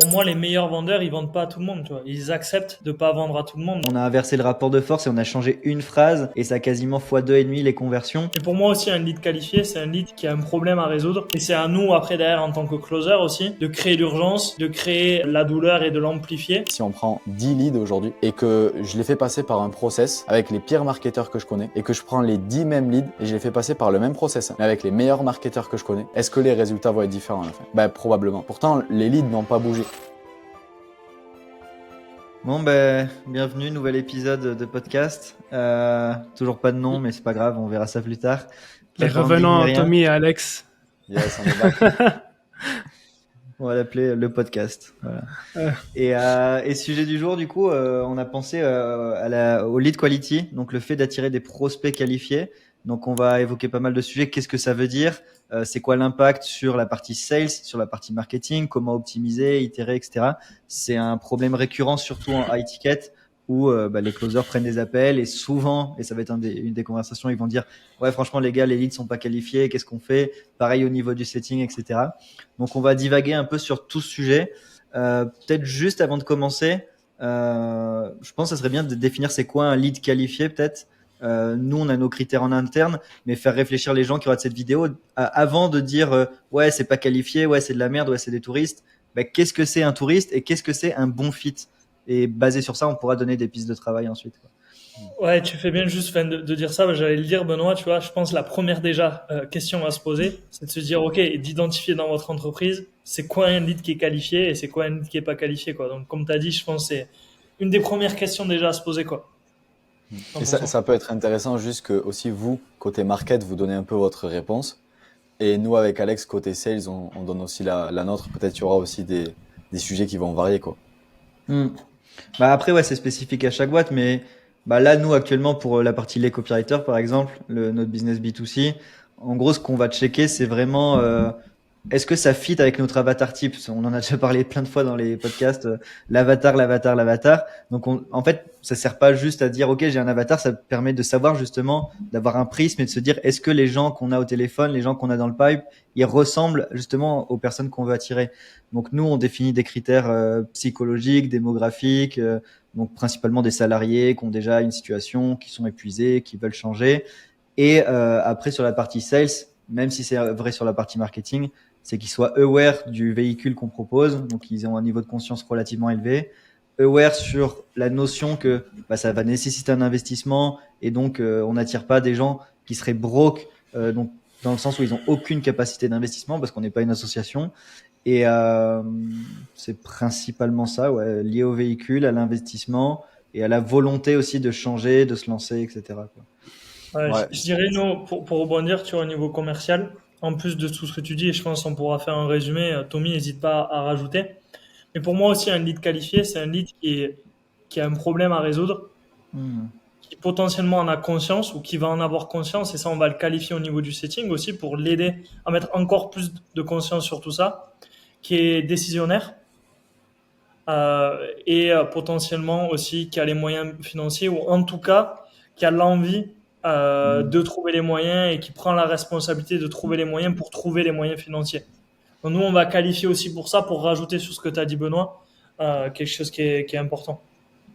pour moi, les meilleurs vendeurs, ils vendent pas à tout le monde, tu vois. Ils acceptent de pas vendre à tout le monde. On a inversé le rapport de force et on a changé une phrase et ça a quasiment fois 2,5 les conversions. Et pour moi aussi, un lead qualifié, c'est un lead qui a un problème à résoudre. Et c'est à nous, après, derrière, en tant que closer aussi, de créer l'urgence, de créer la douleur et de l'amplifier. Si on prend 10 leads aujourd'hui et que je les fais passer par un process avec les pires marketeurs que je connais et que je prends les 10 mêmes leads et je les fais passer par le même process mais avec les meilleurs marketeurs que je connais, est-ce que les résultats vont être différents à la fin? Ben, probablement. Pourtant, les leads n'ont pas bougé. Bon bienvenue, nouvel épisode de podcast. Toujours pas de nom, mais c'est pas grave, on verra ça plus tard. Les Pas revenants, rien. Tommy et Alex. Yes, on est back. On va l'appeler le podcast. Voilà. Et sujet du jour, du coup, on a pensé au lead quality, donc le fait d'attirer des prospects qualifiés. Donc on va évoquer pas mal de sujets. Qu'est-ce que ça veut dire? C'est quoi l'impact sur la partie sales, sur la partie marketing, comment optimiser, itérer, etc. C'est un problème récurrent, surtout en high ticket, où les closers prennent des appels et souvent, et ça va être une des conversations, ils vont dire ouais franchement les gars, les leads sont pas qualifiés, qu'est-ce qu'on fait? Pareil au niveau du setting, etc. Donc on va divaguer un peu sur tout ce sujet. Peut-être juste avant de commencer, je pense que ça serait bien de définir c'est quoi un lead qualifié peut-être. Nous, on a nos critères en interne, mais faire réfléchir les gens qui regardent cette vidéo avant de dire ouais, c'est pas qualifié, ouais, c'est de la merde, ouais, c'est des touristes. Qu'est-ce que c'est un touriste et qu'est-ce que c'est un bon fit? Et basé sur ça, on pourra donner des pistes de travail ensuite. Ouais, tu fais bien juste de dire ça. J'allais le dire, Benoît, tu vois. Je pense que la première déjà question à se poser, c'est de se dire, ok, et d'identifier dans votre entreprise, c'est quoi un lead qui est qualifié et c'est quoi un lead qui est pas qualifié, quoi. Donc, comme tu as dit, je pense que c'est une des premières questions déjà à se poser, quoi. Et ça peut être intéressant juste que aussi vous, côté market, vous donnez un peu votre réponse. Et nous, avec Alex, côté sales, on donne aussi la nôtre. Peut-être qu'il y aura aussi des sujets qui vont varier, quoi. Après, ouais, c'est spécifique à chaque boîte, mais là, nous, actuellement, pour la partie les copywriters, par exemple, notre business B2C, en gros, ce qu'on va checker, c'est vraiment est-ce que ça fit avec notre avatar type? On en a déjà parlé plein de fois dans les podcasts, l'avatar. Donc, en fait, ça sert pas juste à dire, OK, j'ai un avatar, ça permet de savoir justement, d'avoir un prisme et de se dire, est-ce que les gens qu'on a au téléphone, les gens qu'on a dans le pipe, ils ressemblent justement aux personnes qu'on veut attirer. Donc, nous, on définit des critères psychologiques, démographiques, donc principalement des salariés qui ont déjà une situation, qui sont épuisés, qui veulent changer. Et après, sur la partie sales, même si c'est vrai sur la partie marketing, c'est qu'ils soient aware du véhicule qu'on propose, donc ils ont un niveau de conscience relativement élevé, aware sur la notion que ça va nécessiter un investissement et donc on n'attire pas des gens qui seraient broke, donc dans le sens où ils ont aucune capacité d'investissement parce qu'on n'est pas une association. Et c'est principalement ça, ouais, lié au véhicule, à l'investissement et à la volonté aussi de changer, de se lancer, etc. quoi. Ouais. Je dirais, nous, pour rebondir, tu vois, au niveau commercial, en plus de tout ce que tu dis, et je pense qu'on pourra faire un résumé, Tommy, n'hésite pas à rajouter. Mais pour moi aussi, un lead qualifié, c'est un lead qui a un problème à résoudre, Hmm. qui potentiellement en a conscience ou qui va en avoir conscience, et ça, on va le qualifier au niveau du setting aussi pour l'aider à mettre encore plus de conscience sur tout ça, qui est décisionnaire et potentiellement aussi qui a les moyens financiers ou en tout cas qui a l'envie de trouver les moyens et qui prend la responsabilité de trouver les moyens pour trouver les moyens financiers. Donc nous, on va qualifier aussi pour ça, pour rajouter sur ce que tu as dit, Benoît, quelque chose qui est important.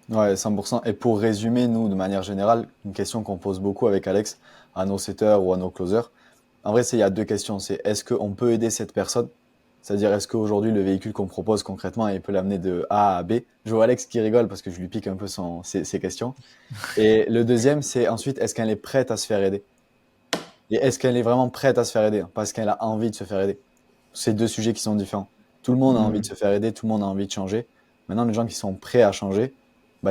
Ouais, 100%. Et pour résumer, nous, de manière générale, une question qu'on pose beaucoup avec Alex à nos setters ou à nos closers, en vrai, il y a deux questions. C'est est-ce qu'on peut aider cette personne? C'est-à-dire, est-ce qu'aujourd'hui, le véhicule qu'on propose concrètement, il peut l'amener de A à B? Je vois Alex qui rigole parce que je lui pique un peu ses questions. Et le deuxième, c'est ensuite, est-ce qu'elle est prête à se faire aider? Et est-ce qu'elle est vraiment prête à se faire aider? Parce qu'elle a envie de se faire aider. C'est deux sujets qui sont différents. Tout le monde a envie de se faire aider, tout le monde a envie de changer. Maintenant, les gens qui sont prêts à changer,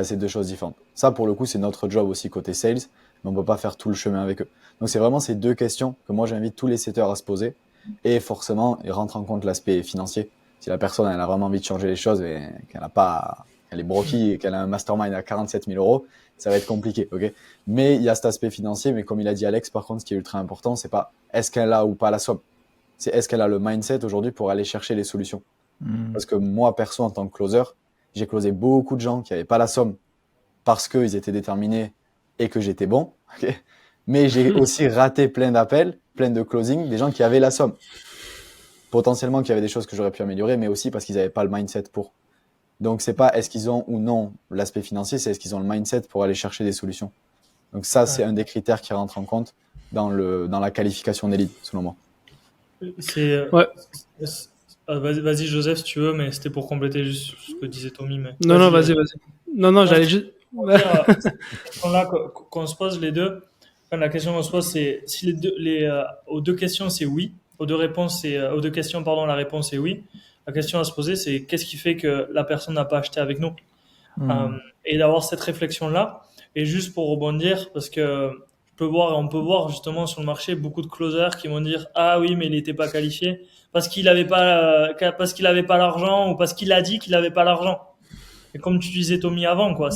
c'est deux choses différentes. Ça, pour le coup, c'est notre job aussi côté sales, mais on peut pas faire tout le chemin avec eux. Donc, c'est vraiment ces deux questions que moi, j'invite tous les setters à se poser. Et forcément, il rentre en compte l'aspect financier. Si la personne, elle a vraiment envie de changer les choses et qu'elle est broquille et qu'elle a un mastermind à 47 000 euros, ça va être compliqué, ok? Mais il y a cet aspect financier, mais comme il a dit Alex, par contre, ce qui est ultra important, c'est pas est-ce qu'elle a ou pas la somme. C'est est-ce qu'elle a le mindset aujourd'hui pour aller chercher les solutions. Parce que moi, perso, en tant que closer, j'ai closé beaucoup de gens qui n'avaient pas la somme parce qu'ils étaient déterminés et que j'étais bon. Okay, mais j'ai aussi raté plein d'appels, plein de closings, des gens qui avaient la somme. potentiellement qu'il y avait des choses que j'aurais pu améliorer, mais aussi parce qu'ils n'avaient pas le mindset pour. Donc, c'est pas est-ce qu'ils ont ou non l'aspect financier, c'est est-ce qu'ils ont le mindset pour aller chercher des solutions. Donc ça, c'est un des critères qui rentre en compte dans la qualification des leads, selon moi. Ouais. Vas-y, Joseph, si tu veux, mais c'était pour compléter juste ce que disait Tommy. Mais Non, vas-y. Non, j'allais juste. Cette question-là qu'on se pose les deux, la question qu'on se pose, c'est si aux deux questions, c'est oui. Aux deux questions, pardon, la réponse est oui. La question à se poser, c'est qu'est-ce qui fait que la personne n'a pas acheté avec nous? Et d'avoir cette réflexion-là. Et juste pour rebondir, parce que on peut voir justement sur le marché beaucoup de closers qui vont dire ah oui, mais il n'était pas qualifié parce qu'il avait pas l'argent ou parce qu'il a dit qu'il n'avait pas l'argent. Et comme tu disais Tommy avant, quoi,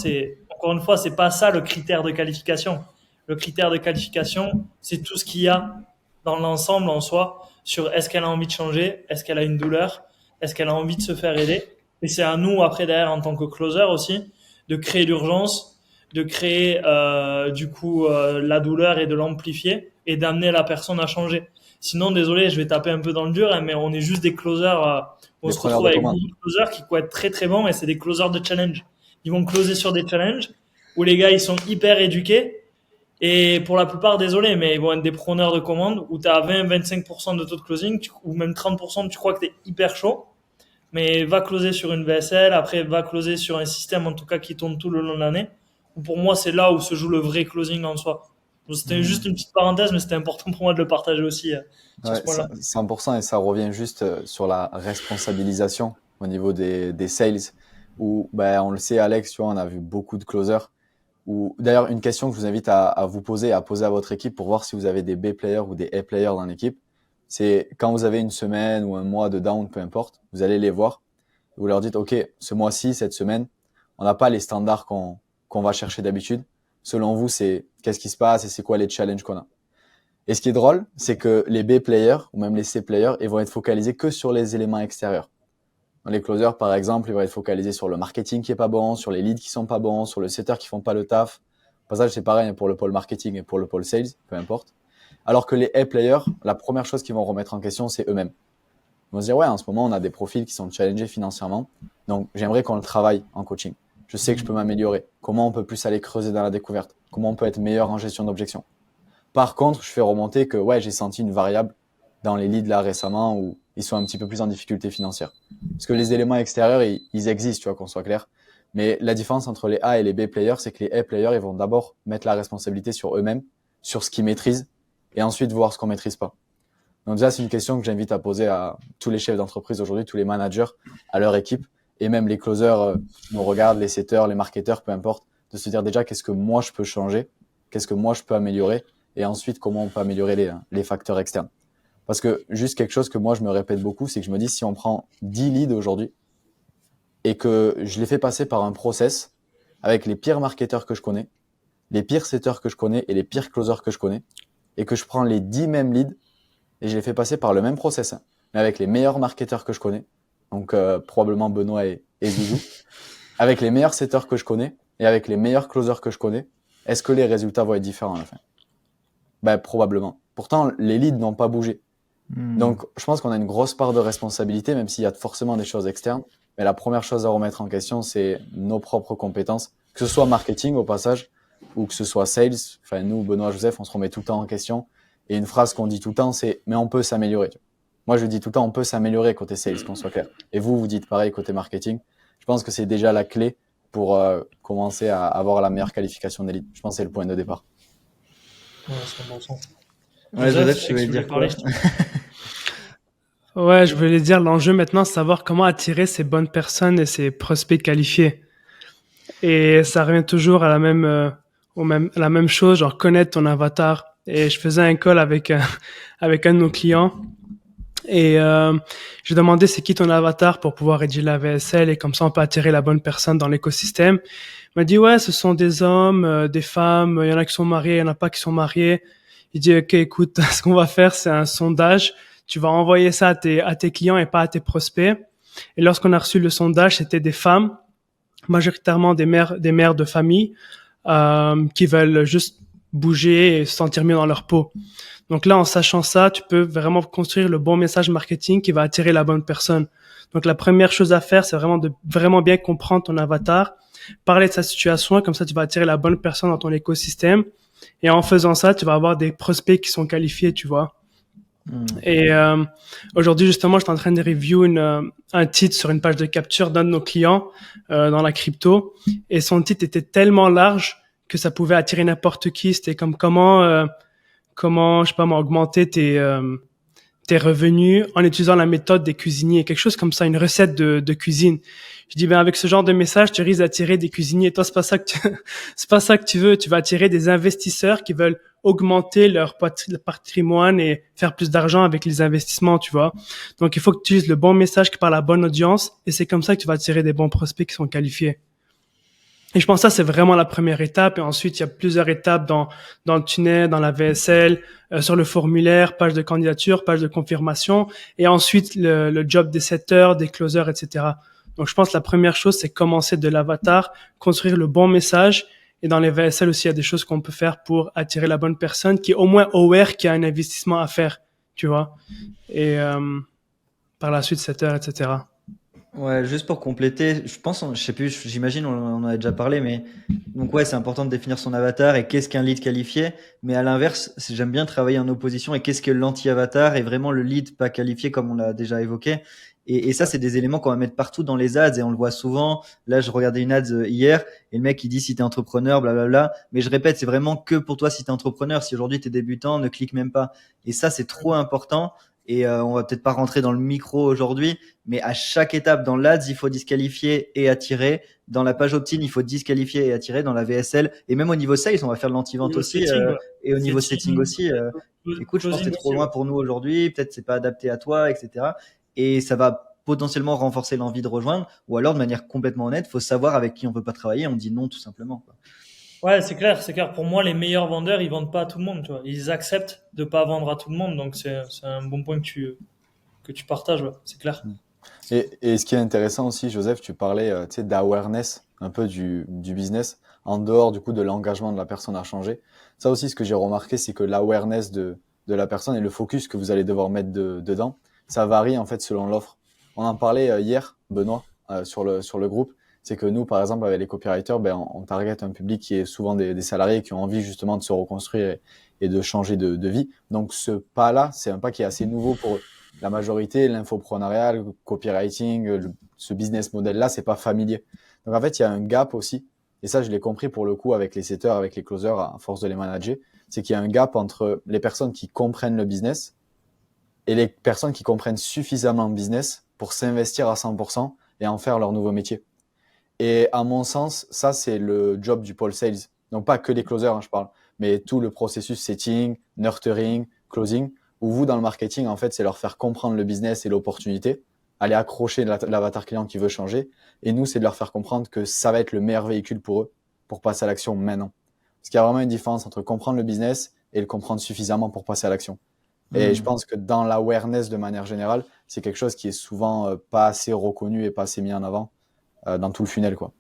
encore une fois, c'est pas ça le critère de qualification. Le critère de qualification, c'est tout ce qu'il y a dans l'ensemble en soi sur est-ce qu'elle a envie de changer, est-ce qu'elle a une douleur, est-ce qu'elle a envie de se faire aider. Et c'est à nous après derrière en tant que closer aussi de créer l'urgence, de créer la douleur et de l'amplifier et d'amener la personne à changer. Sinon, désolé, je vais taper un peu dans le dur, hein, mais on est juste des closers. On se retrouve avec beaucoup de closers qui vont être très très bons, et c'est des closers de challenge. Ils vont closer sur des challenges où les gars ils sont hyper éduqués et pour la plupart, désolé, mais ils vont être des preneurs de commandes où tu as 20-25% de taux de closing ou même 30%, tu crois que tu es hyper chaud, mais va closer sur une VSL, après va closer sur un système en tout cas qui tourne tout le long de l'année. Pour moi, c'est là où se joue le vrai closing en soi. Donc, c'était juste une petite parenthèse, mais c'était important pour moi de le partager aussi sur ce point-là. 100%, et ça revient juste sur la responsabilisation au niveau des sales, où on le sait, Alex, tu vois, on a vu beaucoup de closers. D'ailleurs, une question que je vous invite à vous poser, à poser à votre équipe pour voir si vous avez des B players ou des A players dans l'équipe, c'est quand vous avez une semaine ou un mois de down, peu importe, vous allez les voir, vous leur dites, OK, ce mois-ci, cette semaine, on n'a pas les standards qu'on va chercher d'habitude. Selon vous, c'est qu'est-ce qui se passe et c'est quoi les challenges qu'on a. Et ce qui est drôle, c'est que les B players ou même les C players, ils vont être focalisés que sur les éléments extérieurs. Dans les closers, par exemple, ils vont être focalisés sur le marketing qui est pas bon, sur les leads qui sont pas bons, sur le setter qui font pas le taf. Au passage, c'est pareil pour le pôle marketing et pour le pôle sales, peu importe. Alors que les A players, la première chose qu'ils vont remettre en question, c'est eux-mêmes. Ils vont se dire, ouais, en ce moment, on a des profils qui sont challengés financièrement. Donc, j'aimerais qu'on le travaille en coaching. Je sais que je peux m'améliorer. Comment on peut plus aller creuser dans la découverte? Comment on peut être meilleur en gestion d'objections? Par contre, je fais remonter que, ouais, j'ai senti une variable dans les leads là récemment où ils sont un petit peu plus en difficulté financière. Parce que les éléments extérieurs, ils existent, tu vois, qu'on soit clair. Mais la différence entre les A et les B players, c'est que les A players, ils vont d'abord mettre la responsabilité sur eux-mêmes, sur ce qu'ils maîtrisent, et ensuite voir ce qu'on maîtrise pas. Donc déjà, c'est une question que j'invite à poser à tous les chefs d'entreprise aujourd'hui, tous les managers, à leur équipe, et même les closers qui nous regardent, les setters, les marketeurs, peu importe, de se dire déjà qu'est-ce que moi je peux changer, qu'est-ce que moi je peux améliorer, et ensuite comment on peut améliorer les facteurs externes. Parce que juste quelque chose que moi je me répète beaucoup, c'est que je me dis si on prend 10 leads aujourd'hui et que je les fais passer par un process avec les pires marketeurs que je connais, les pires setters que je connais et les pires closers que je connais, et que je prends les 10 mêmes leads et je les fais passer par le même process, mais avec les meilleurs marketeurs que je connais, donc probablement Benoît et Zouzou, avec les meilleurs setters que je connais et avec les meilleurs closers que je connais, est-ce que les résultats vont être différents à la fin? Probablement. Pourtant, les leads n'ont pas bougé. Donc, je pense qu'on a une grosse part de responsabilité, même s'il y a forcément des choses externes. Mais la première chose à remettre en question, c'est nos propres compétences, que ce soit marketing au passage, ou que ce soit sales. Enfin, nous, Benoît, Joseph, on se remet tout le temps en question. Et une phrase qu'on dit tout le temps, c'est « mais on peut s'améliorer ». Moi, je dis tout le temps « on peut s'améliorer côté sales », qu'on soit clair. Et vous dites pareil côté marketing. Je pense que c'est déjà la clé pour commencer à avoir la meilleure qualification des leads. Je pense que c'est le point de départ. Ouais, c'est bon sens. Ouais, Joseph, tu voulais dire quoi? Ouais, je voulais dire, l'enjeu maintenant, c'est savoir comment attirer ces bonnes personnes et ces prospects qualifiés. Et ça revient toujours à la même chose, genre connaître ton avatar. Et je faisais un call avec un de nos clients. Et je demandais c'est qui ton avatar pour pouvoir rédiger la VSL et comme ça on peut attirer la bonne personne dans l'écosystème. Il m'a dit ouais, ce sont des hommes, des femmes, il y en a qui sont mariés, il y en a pas qui sont mariés. Il dit ok, écoute, ce qu'on va faire c'est un sondage. Tu vas envoyer ça à tes clients et pas à tes prospects. Et lorsqu'on a reçu le sondage, c'était des femmes, majoritairement des mères de famille, qui veulent juste bouger et se sentir mieux dans leur peau. Donc là, en sachant ça, tu peux vraiment construire le bon message marketing qui va attirer la bonne personne. Donc la première chose à faire, c'est vraiment de vraiment bien comprendre ton avatar, parler de sa situation, comme ça tu vas attirer la bonne personne dans ton écosystème. Et en faisant ça, tu vas avoir des prospects qui sont qualifiés, tu vois. Et aujourd'hui, justement, je suis en train de review un titre sur une page de capture d'un de nos clients dans la crypto. Et son titre était tellement large que ça pouvait attirer n'importe qui. C'était comme comment, je sais pas moi, augmenter tes revenus en utilisant la méthode des cuisiniers, quelque chose comme ça, une recette de cuisine. Je dis, ben, avec ce genre de message, tu risques d'attirer des cuisiniers. Toi, c'est pas ça que tu veux. Tu vas attirer des investisseurs qui veulent augmenter leur patrimoine et faire plus d'argent avec les investissements, tu vois. Donc, il faut que tu utilises le bon message qui parle à la bonne audience et c'est comme ça que tu vas attirer des bons prospects qui sont qualifiés. Et je pense que ça, c'est vraiment la première étape. Et ensuite, il y a plusieurs étapes dans le tunnel, dans la VSL, sur le formulaire, page de candidature, page de confirmation. Et ensuite, le job des setters, des closers, etc. Donc, je pense que la première chose, c'est commencer de l'avatar, construire le bon message. Et dans les VSL aussi, il y a des choses qu'on peut faire pour attirer la bonne personne qui est au moins aware qu'il y a un investissement à faire, tu vois. Et par la suite, setter, etc. Ouais, juste pour compléter, je pense, je sais plus, j'imagine, on en a déjà parlé, mais donc ouais, c'est important de définir son avatar et qu'est-ce qu'un lead qualifié. Mais à l'inverse, j'aime bien travailler en opposition et qu'est-ce que l'anti-avatar et vraiment le lead pas qualifié comme on l'a déjà évoqué. Et ça, c'est des éléments qu'on va mettre partout dans les ads et on le voit souvent. Là, je regardais une ad hier et le mec il dit si t'es entrepreneur, blablabla. Mais je répète, c'est vraiment que pour toi si t'es entrepreneur. Si aujourd'hui t'es débutant, ne clique même pas. Et ça, c'est trop important. Et on va peut-être pas rentrer dans le micro aujourd'hui, mais à chaque étape dans l'ADS, il faut disqualifier et attirer. Dans la page opt-in, il faut disqualifier et attirer. Dans la VSL et même au niveau sales, on va faire de l'anti-vente aussi et au niveau setting aussi. Écoute, je pense que c'est trop loin pour nous aujourd'hui. Peut-être c'est pas adapté à toi, etc. Et ça va potentiellement renforcer l'envie de rejoindre. Ou alors, de manière complètement honnête, faut savoir avec qui on veut pas travailler. On dit non tout simplement, quoi. Ouais, c'est clair, c'est clair. Pour moi, les meilleurs vendeurs, ils vendent pas à tout le monde, tu vois. Ils acceptent de pas vendre à tout le monde, donc c'est un bon point que tu partages, ouais, c'est clair. Et ce qui est intéressant aussi, Joseph, tu parlais tu sais, d'awareness un peu du business, en dehors du coup de l'engagement de la personne à changer. Ça aussi, ce que j'ai remarqué, c'est que l'awareness de la personne et le focus que vous allez devoir mettre dedans, ça varie en fait selon l'offre. On en parlait hier, Benoît, sur le groupe. C'est que nous, par exemple, avec les copywriters, ben, on target un public qui est souvent des salariés qui ont envie justement de se reconstruire et de changer de vie. Donc ce pas-là, c'est un pas qui est assez nouveau pour eux. La majorité, l'infoprenariat, le copywriting, ce business model-là, c'est pas familier. Donc en fait, il y a un gap aussi. Et ça, je l'ai compris pour le coup avec les setters, avec les closers, à force de les manager. C'est qu'il y a un gap entre les personnes qui comprennent le business et les personnes qui comprennent suffisamment le business pour s'investir à 100% et en faire leur nouveau métier. Et à mon sens, ça, c'est le job du pôle sales. Donc, pas que les closers, hein, je parle, mais tout le processus setting, nurturing, closing, où vous, dans le marketing, en fait, c'est leur faire comprendre le business et l'opportunité, aller accrocher l'avatar client qui veut changer. Et nous, c'est de leur faire comprendre que ça va être le meilleur véhicule pour eux pour passer à l'action maintenant. Parce qu'il y a vraiment une différence entre comprendre le business et le comprendre suffisamment pour passer à l'action. Et je pense que dans l'awareness de manière générale, c'est quelque chose qui est souvent pas assez reconnu et pas assez mis en avant dans tout le funnel, quoi.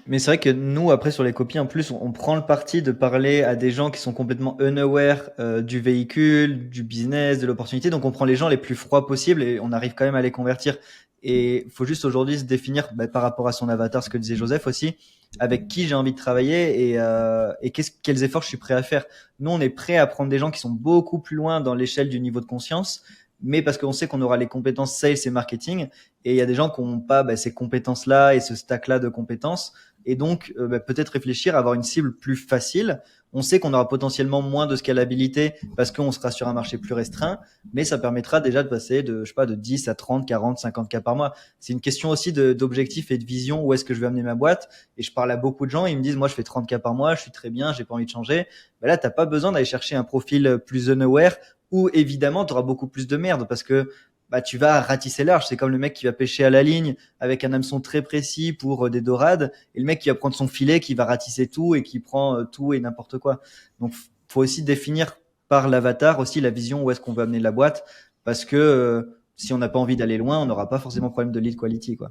Mais c'est vrai que nous, après, sur les copies, en plus, on prend le parti de parler à des gens qui sont complètement unaware du véhicule, du business, de l'opportunité. Donc, on prend les gens les plus froids possibles et on arrive quand même à les convertir. Et faut juste aujourd'hui se définir par rapport à son avatar, ce que disait Joseph aussi, avec qui j'ai envie de travailler et quels efforts je suis prêt à faire. Nous, on est prêt à prendre des gens qui sont beaucoup plus loin dans l'échelle du niveau de conscience, mais parce qu'on sait qu'on aura les compétences sales et marketing. Et il y a des gens qui n'ont pas ces compétences-là et ce stack-là de compétences. Et donc, peut-être réfléchir à avoir une cible plus facile. On sait qu'on aura potentiellement moins de scalabilité parce qu'on sera sur un marché plus restreint, mais ça permettra déjà de passer de, je sais pas, de 10 à 30, 40, 50 cas par mois. C'est une question aussi d'objectif et de vision. Où est-ce que je vais amener ma boîte? Et je parle à beaucoup de gens, ils me disent, moi, je fais 30 cas par mois, je suis très bien, j'ai pas envie de changer. Ben là, t'as pas besoin d'aller chercher un profil plus unaware où évidemment, tu auras beaucoup plus de merde parce que tu vas ratisser large. C'est comme le mec qui va pêcher à la ligne avec un hameçon très précis pour des dorades et le mec qui va prendre son filet, qui va ratisser tout et qui prend tout et n'importe quoi. Donc, faut aussi définir par l'avatar aussi la vision où est-ce qu'on veut amener la boîte parce que si on n'a pas envie d'aller loin, on n'aura pas forcément de problème de lead quality, quoi.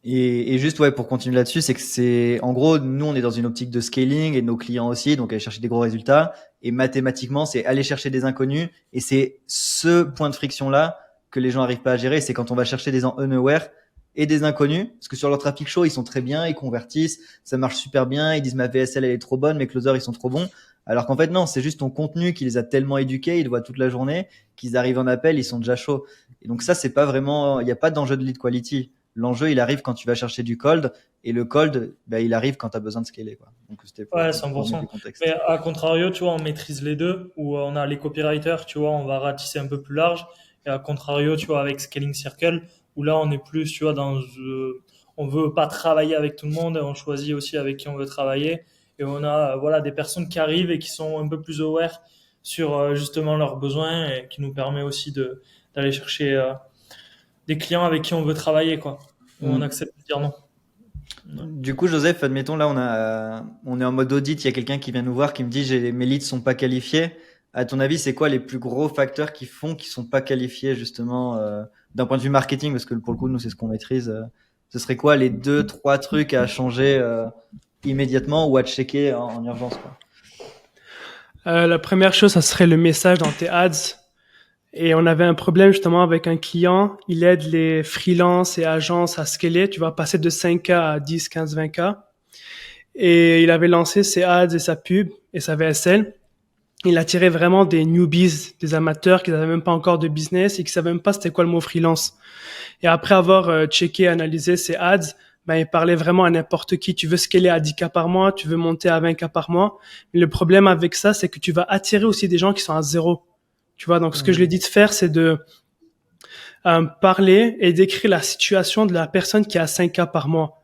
Et juste, ouais, pour continuer là-dessus, c'est que en gros, nous, on est dans une optique de scaling et nos clients aussi, donc aller chercher des gros résultats. Et mathématiquement, c'est aller chercher des inconnus. Et c'est ce point de friction-là que les gens arrivent pas à gérer. C'est quand on va chercher des gens unaware et des inconnus. Parce que sur leur traffic show, ils sont très bien, ils convertissent, ça marche super bien. Ils disent ma VSL, elle est trop bonne, mes closers, ils sont trop bons. Alors qu'en fait, non, c'est juste ton contenu qui les a tellement éduqués, ils le voient toute la journée, qu'ils arrivent en appel, ils sont déjà chauds. Et donc ça, c'est pas vraiment, il n'y a pas d'enjeu de lead quality. L'enjeu, il arrive quand tu vas chercher du cold, et le cold, bah, il arrive quand tu as besoin de scaler, quoi. Donc, c'était pour Ouais, remettre 100%. du contexte. Mais à contrario, tu vois, on maîtrise les deux, où on a les copywriters, tu vois, on va ratisser un peu plus large. Et à contrario, tu vois, avec Scaling Circle, où là, on est plus, tu vois, on veut pas travailler avec tout le monde, et on choisit aussi avec qui on veut travailler. Et on a, voilà, des personnes qui arrivent et qui sont un peu plus aware sur justement leurs besoins et qui nous permet aussi d'aller chercher des clients avec qui on veut travailler, quoi. Où on Mm. accepte de dire non. Ouais. Du coup, Joseph, admettons, là, on est en mode audit, il y a quelqu'un qui vient nous voir, qui me dit, mes leads sont pas qualifiés. À ton avis, c'est quoi les plus gros facteurs qui font qu'ils sont pas qualifiés, justement, d'un point de vue marketing, parce que pour le coup, nous, c'est ce qu'on maîtrise. Ce serait quoi les deux, trois trucs à changer immédiatement ou à checker en urgence, quoi. La première chose, ça serait le message dans tes ads. Et on avait un problème justement avec un client. Il aide les freelances et agences à scaler. Tu vas passer de 5K à 10, 15, 20K. Et il avait lancé ses ads et sa pub et sa VSL. Il attirait vraiment des newbies, des amateurs qui n'avaient même pas encore de business et qui savaient même pas c'était quoi le mot freelance. Et après avoir checké, analysé ses ads, ben, il parlait vraiment à n'importe qui. Tu veux scaler à 10K par mois, tu veux monter à 20K par mois. Mais le problème avec ça, c'est que tu vas attirer aussi des gens qui sont à zéro. Tu vois, donc ce que je lui ai dit de faire, c'est de parler et décrire la situation de la personne qui a 5K par mois.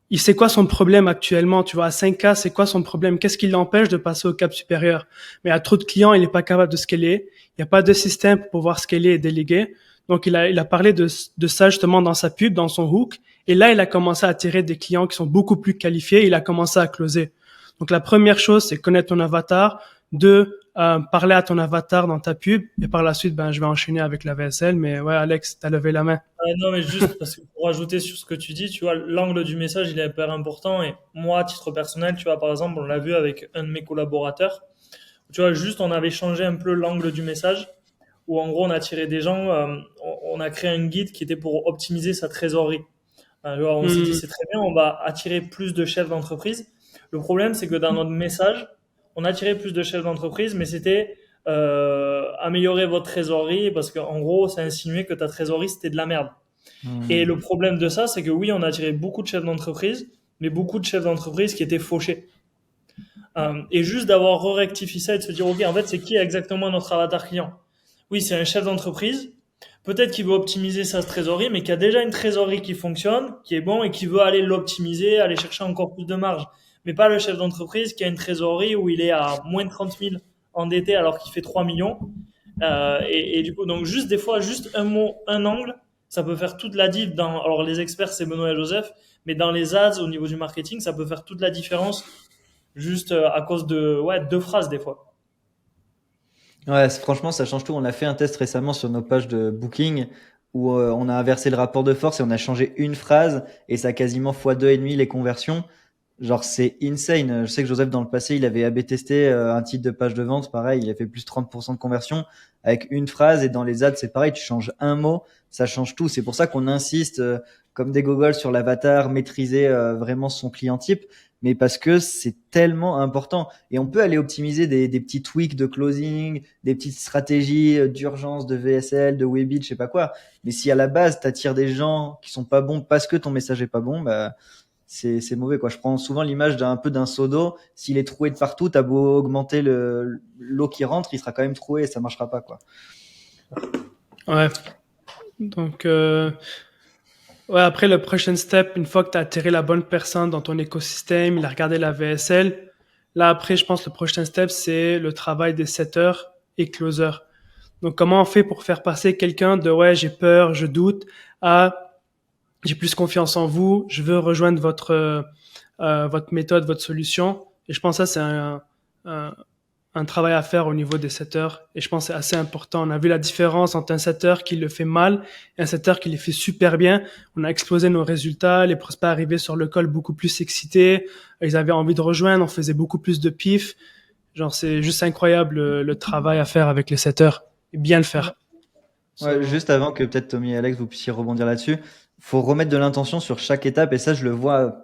Il sait quoi son problème actuellement, tu vois, à 5K, c'est quoi son problème? Qu'est-ce qui l'empêche de passer au cap supérieur? Mais à trop de clients, il n'est pas capable de scaler. Il n'y a pas de système pour pouvoir scaler et déléguer. Donc, il a parlé de ça justement dans sa pub, dans son hook. Et là, il a commencé à attirer des clients qui sont beaucoup plus qualifiés. Il a commencé à closer. Donc, la première chose, c'est connaître ton avatar. Deux, parler à ton avatar dans ta pub. Et par la suite, ben, je vais enchaîner avec la VSL. Mais ouais, Alex, t'as levé la main. Non, mais juste parce que pour ajouter sur ce que tu dis, tu vois, l'angle du message, il est hyper important. Et moi, à titre personnel, tu vois, par exemple, on l'a vu avec un de mes collaborateurs. Tu vois, juste, on avait changé un peu l'angle du message, où en gros, on a tiré des gens, on a créé un guide qui était pour optimiser sa trésorerie. Tu vois, on s'est dit, c'est très bien, on va attirer plus de chefs d'entreprise. Le problème, c'est que dans notre message, on a attiré plus de chefs d'entreprise, mais c'était améliorer votre trésorerie, parce qu'en gros, ça insinuait que ta trésorerie, c'était de la merde. Et le problème de ça, c'est que oui, on a attiré beaucoup de chefs d'entreprise, mais beaucoup de chefs d'entreprise qui étaient fauchés. Et juste d'avoir rectifié ça et de se dire, OK, en fait, c'est qui exactement notre avatar client? Oui, c'est un chef d'entreprise, peut-être qu'il veut optimiser sa trésorerie, mais qui a déjà une trésorerie qui fonctionne, qui est bon et qui veut aller l'optimiser, aller chercher encore plus de marge. Mais pas le chef d'entreprise qui a une trésorerie où il est à moins de 30 000 endetté alors qu'il fait 3 millions. Et du coup, donc juste des fois, juste un mot, un angle, ça peut faire toute la diff dans, alors les experts, c'est Benoît et Joseph, mais dans les ads, au niveau du marketing, ça peut faire toute la différence juste à cause de, ouais, deux phrases des fois. Ouais, franchement, ça change tout. On a fait un test récemment sur nos pages de booking où on a inversé le rapport de force et on a changé une phrase et ça a quasiment fois 2,5 les conversions. Genre, c'est insane. Je sais que Joseph, dans le passé, il avait AB testé un titre de page de vente. Pareil, il a fait plus de 30% de conversion avec une phrase. Et dans les ads, c'est pareil. Tu changes un mot, ça change tout. C'est pour ça qu'on insiste comme des gogoles sur l'avatar, maîtriser vraiment son client type. Mais parce que c'est tellement important. Et on peut aller optimiser des petits tweaks de closing, des petites stratégies d'urgence, de VSL, de Webbit, je sais pas quoi. Mais si à la base, t'attires des gens qui sont pas bons parce que ton message est pas bon, bah, c'est mauvais, quoi. Je prends souvent l'image d'un peu d'un seau d'eau. S'il est troué de partout, t'as beau augmenter l'eau qui rentre, il sera quand même troué et ça marchera pas, quoi. Ouais. Donc, ouais, après le prochain step, une fois que tu as attiré la bonne personne dans ton écosystème, il a regardé la VSL, là après, je pense que le prochain step, c'est le travail des setters et closers. Donc, comment on fait pour faire passer quelqu'un de ouais, j'ai peur, je doute, à j'ai plus confiance en vous, je veux rejoindre votre méthode, votre solution. Et je pense que ça, c'est un un travail à faire au niveau des setters et je pense que c'est assez important. On a vu la différence entre un setter qui le fait mal et un setter qui le fait super bien. On a explosé nos résultats, les prospects arrivaient sur le call beaucoup plus excités, ils avaient envie de rejoindre, on faisait beaucoup plus de pif. Genre, c'est juste incroyable le travail à faire avec les setters et bien le faire. Ouais, juste avant que peut-être Tommy et Alex vous puissiez rebondir là-dessus, faut remettre de l'intention sur chaque étape et ça je le vois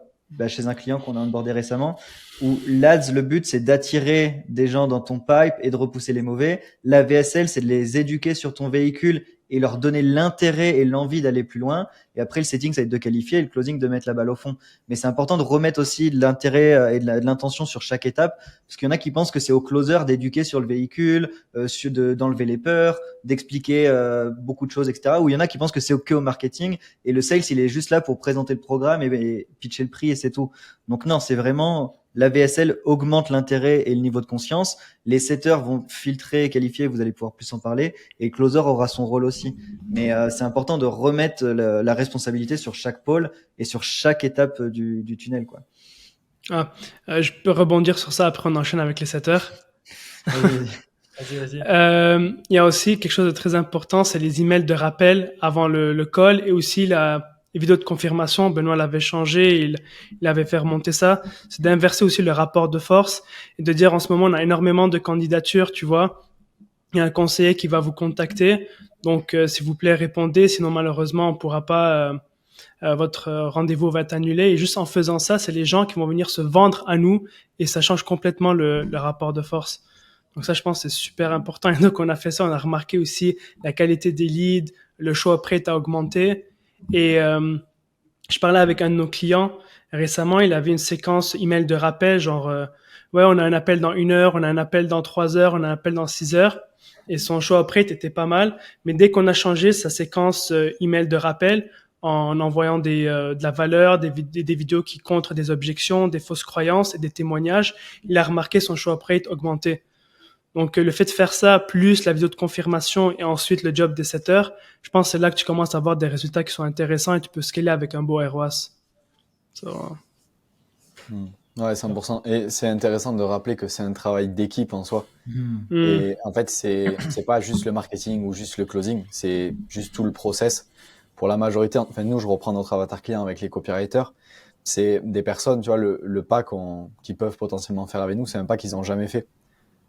chez un client qu'on a onboardé récemment où l'ADS, le but c'est d'attirer des gens dans ton pipe et de repousser les mauvais. La VSL c'est de les éduquer sur ton véhicule et leur donner l'intérêt et l'envie d'aller plus loin. Et après le setting ça va être de qualifier et le closing de mettre la balle au fond. Mais c'est important de remettre aussi de l'intérêt et de l'intention sur chaque étape parce qu'il y en a qui pensent que c'est au closer d'éduquer sur le véhicule, d'enlever les peurs, d'expliquer beaucoup de choses, etc. Ou il y en a qui pensent que c'est ok au marketing et le sales, il est juste là pour présenter le programme et pitcher le prix et c'est tout. Donc non, c'est vraiment la VSL augmente l'intérêt et le niveau de conscience. Les setters vont filtrer et qualifier, vous allez pouvoir plus en parler. Et le closer aura son rôle aussi. Mais c'est important de remettre la responsabilité sur chaque pôle et sur chaque étape du tunnel, quoi. Je peux rebondir sur ça, après on enchaîne avec les setters. Vas-y. Il y a aussi quelque chose de très important, c'est les emails de rappel avant le call et aussi les vidéos de confirmation. Benoît l'avait changé, il avait fait remonter ça. C'est d'inverser aussi le rapport de force et de dire en ce moment on a énormément de candidatures, tu vois. Il y a un conseiller qui va vous contacter, donc s'il vous plaît répondez, sinon malheureusement on pourra pas. Votre rendez-vous va être annulé. Et juste en faisant ça, c'est les gens qui vont venir se vendre à nous et ça change complètement le rapport de force. Donc ça, je pense, c'est super important. Et donc, on a fait ça, on a remarqué aussi la qualité des leads, le choix prêt à augmenter. Et je parlais avec un de nos clients récemment, il avait une séquence email de rappel, genre, ouais, on a un appel dans 1 heure, on a un appel dans 3 heures, on a un appel dans 6 heures. Et son choix prêt était pas mal. Mais dès qu'on a changé sa séquence email de rappel, en envoyant de la valeur, des vidéos qui contre des objections, des fausses croyances et des témoignages, il a remarqué son choix rate augmenter. Donc, le fait de faire ça, plus la vidéo de confirmation et ensuite le job des setters, je pense que c'est là que tu commences à avoir des résultats qui sont intéressants et tu peux scaler avec un beau ROAS. So, Ouais, 100%. Et c'est intéressant de rappeler que c'est un travail d'équipe en soi. Et en fait, c'est pas juste le marketing ou juste le closing, c'est juste tout le process. Pour la majorité, enfin nous, je reprends notre avatar client avec les copywriters. C'est des personnes, tu vois, le pas qu'ils peuvent potentiellement faire avec nous, c'est un pas qu'ils ont jamais fait.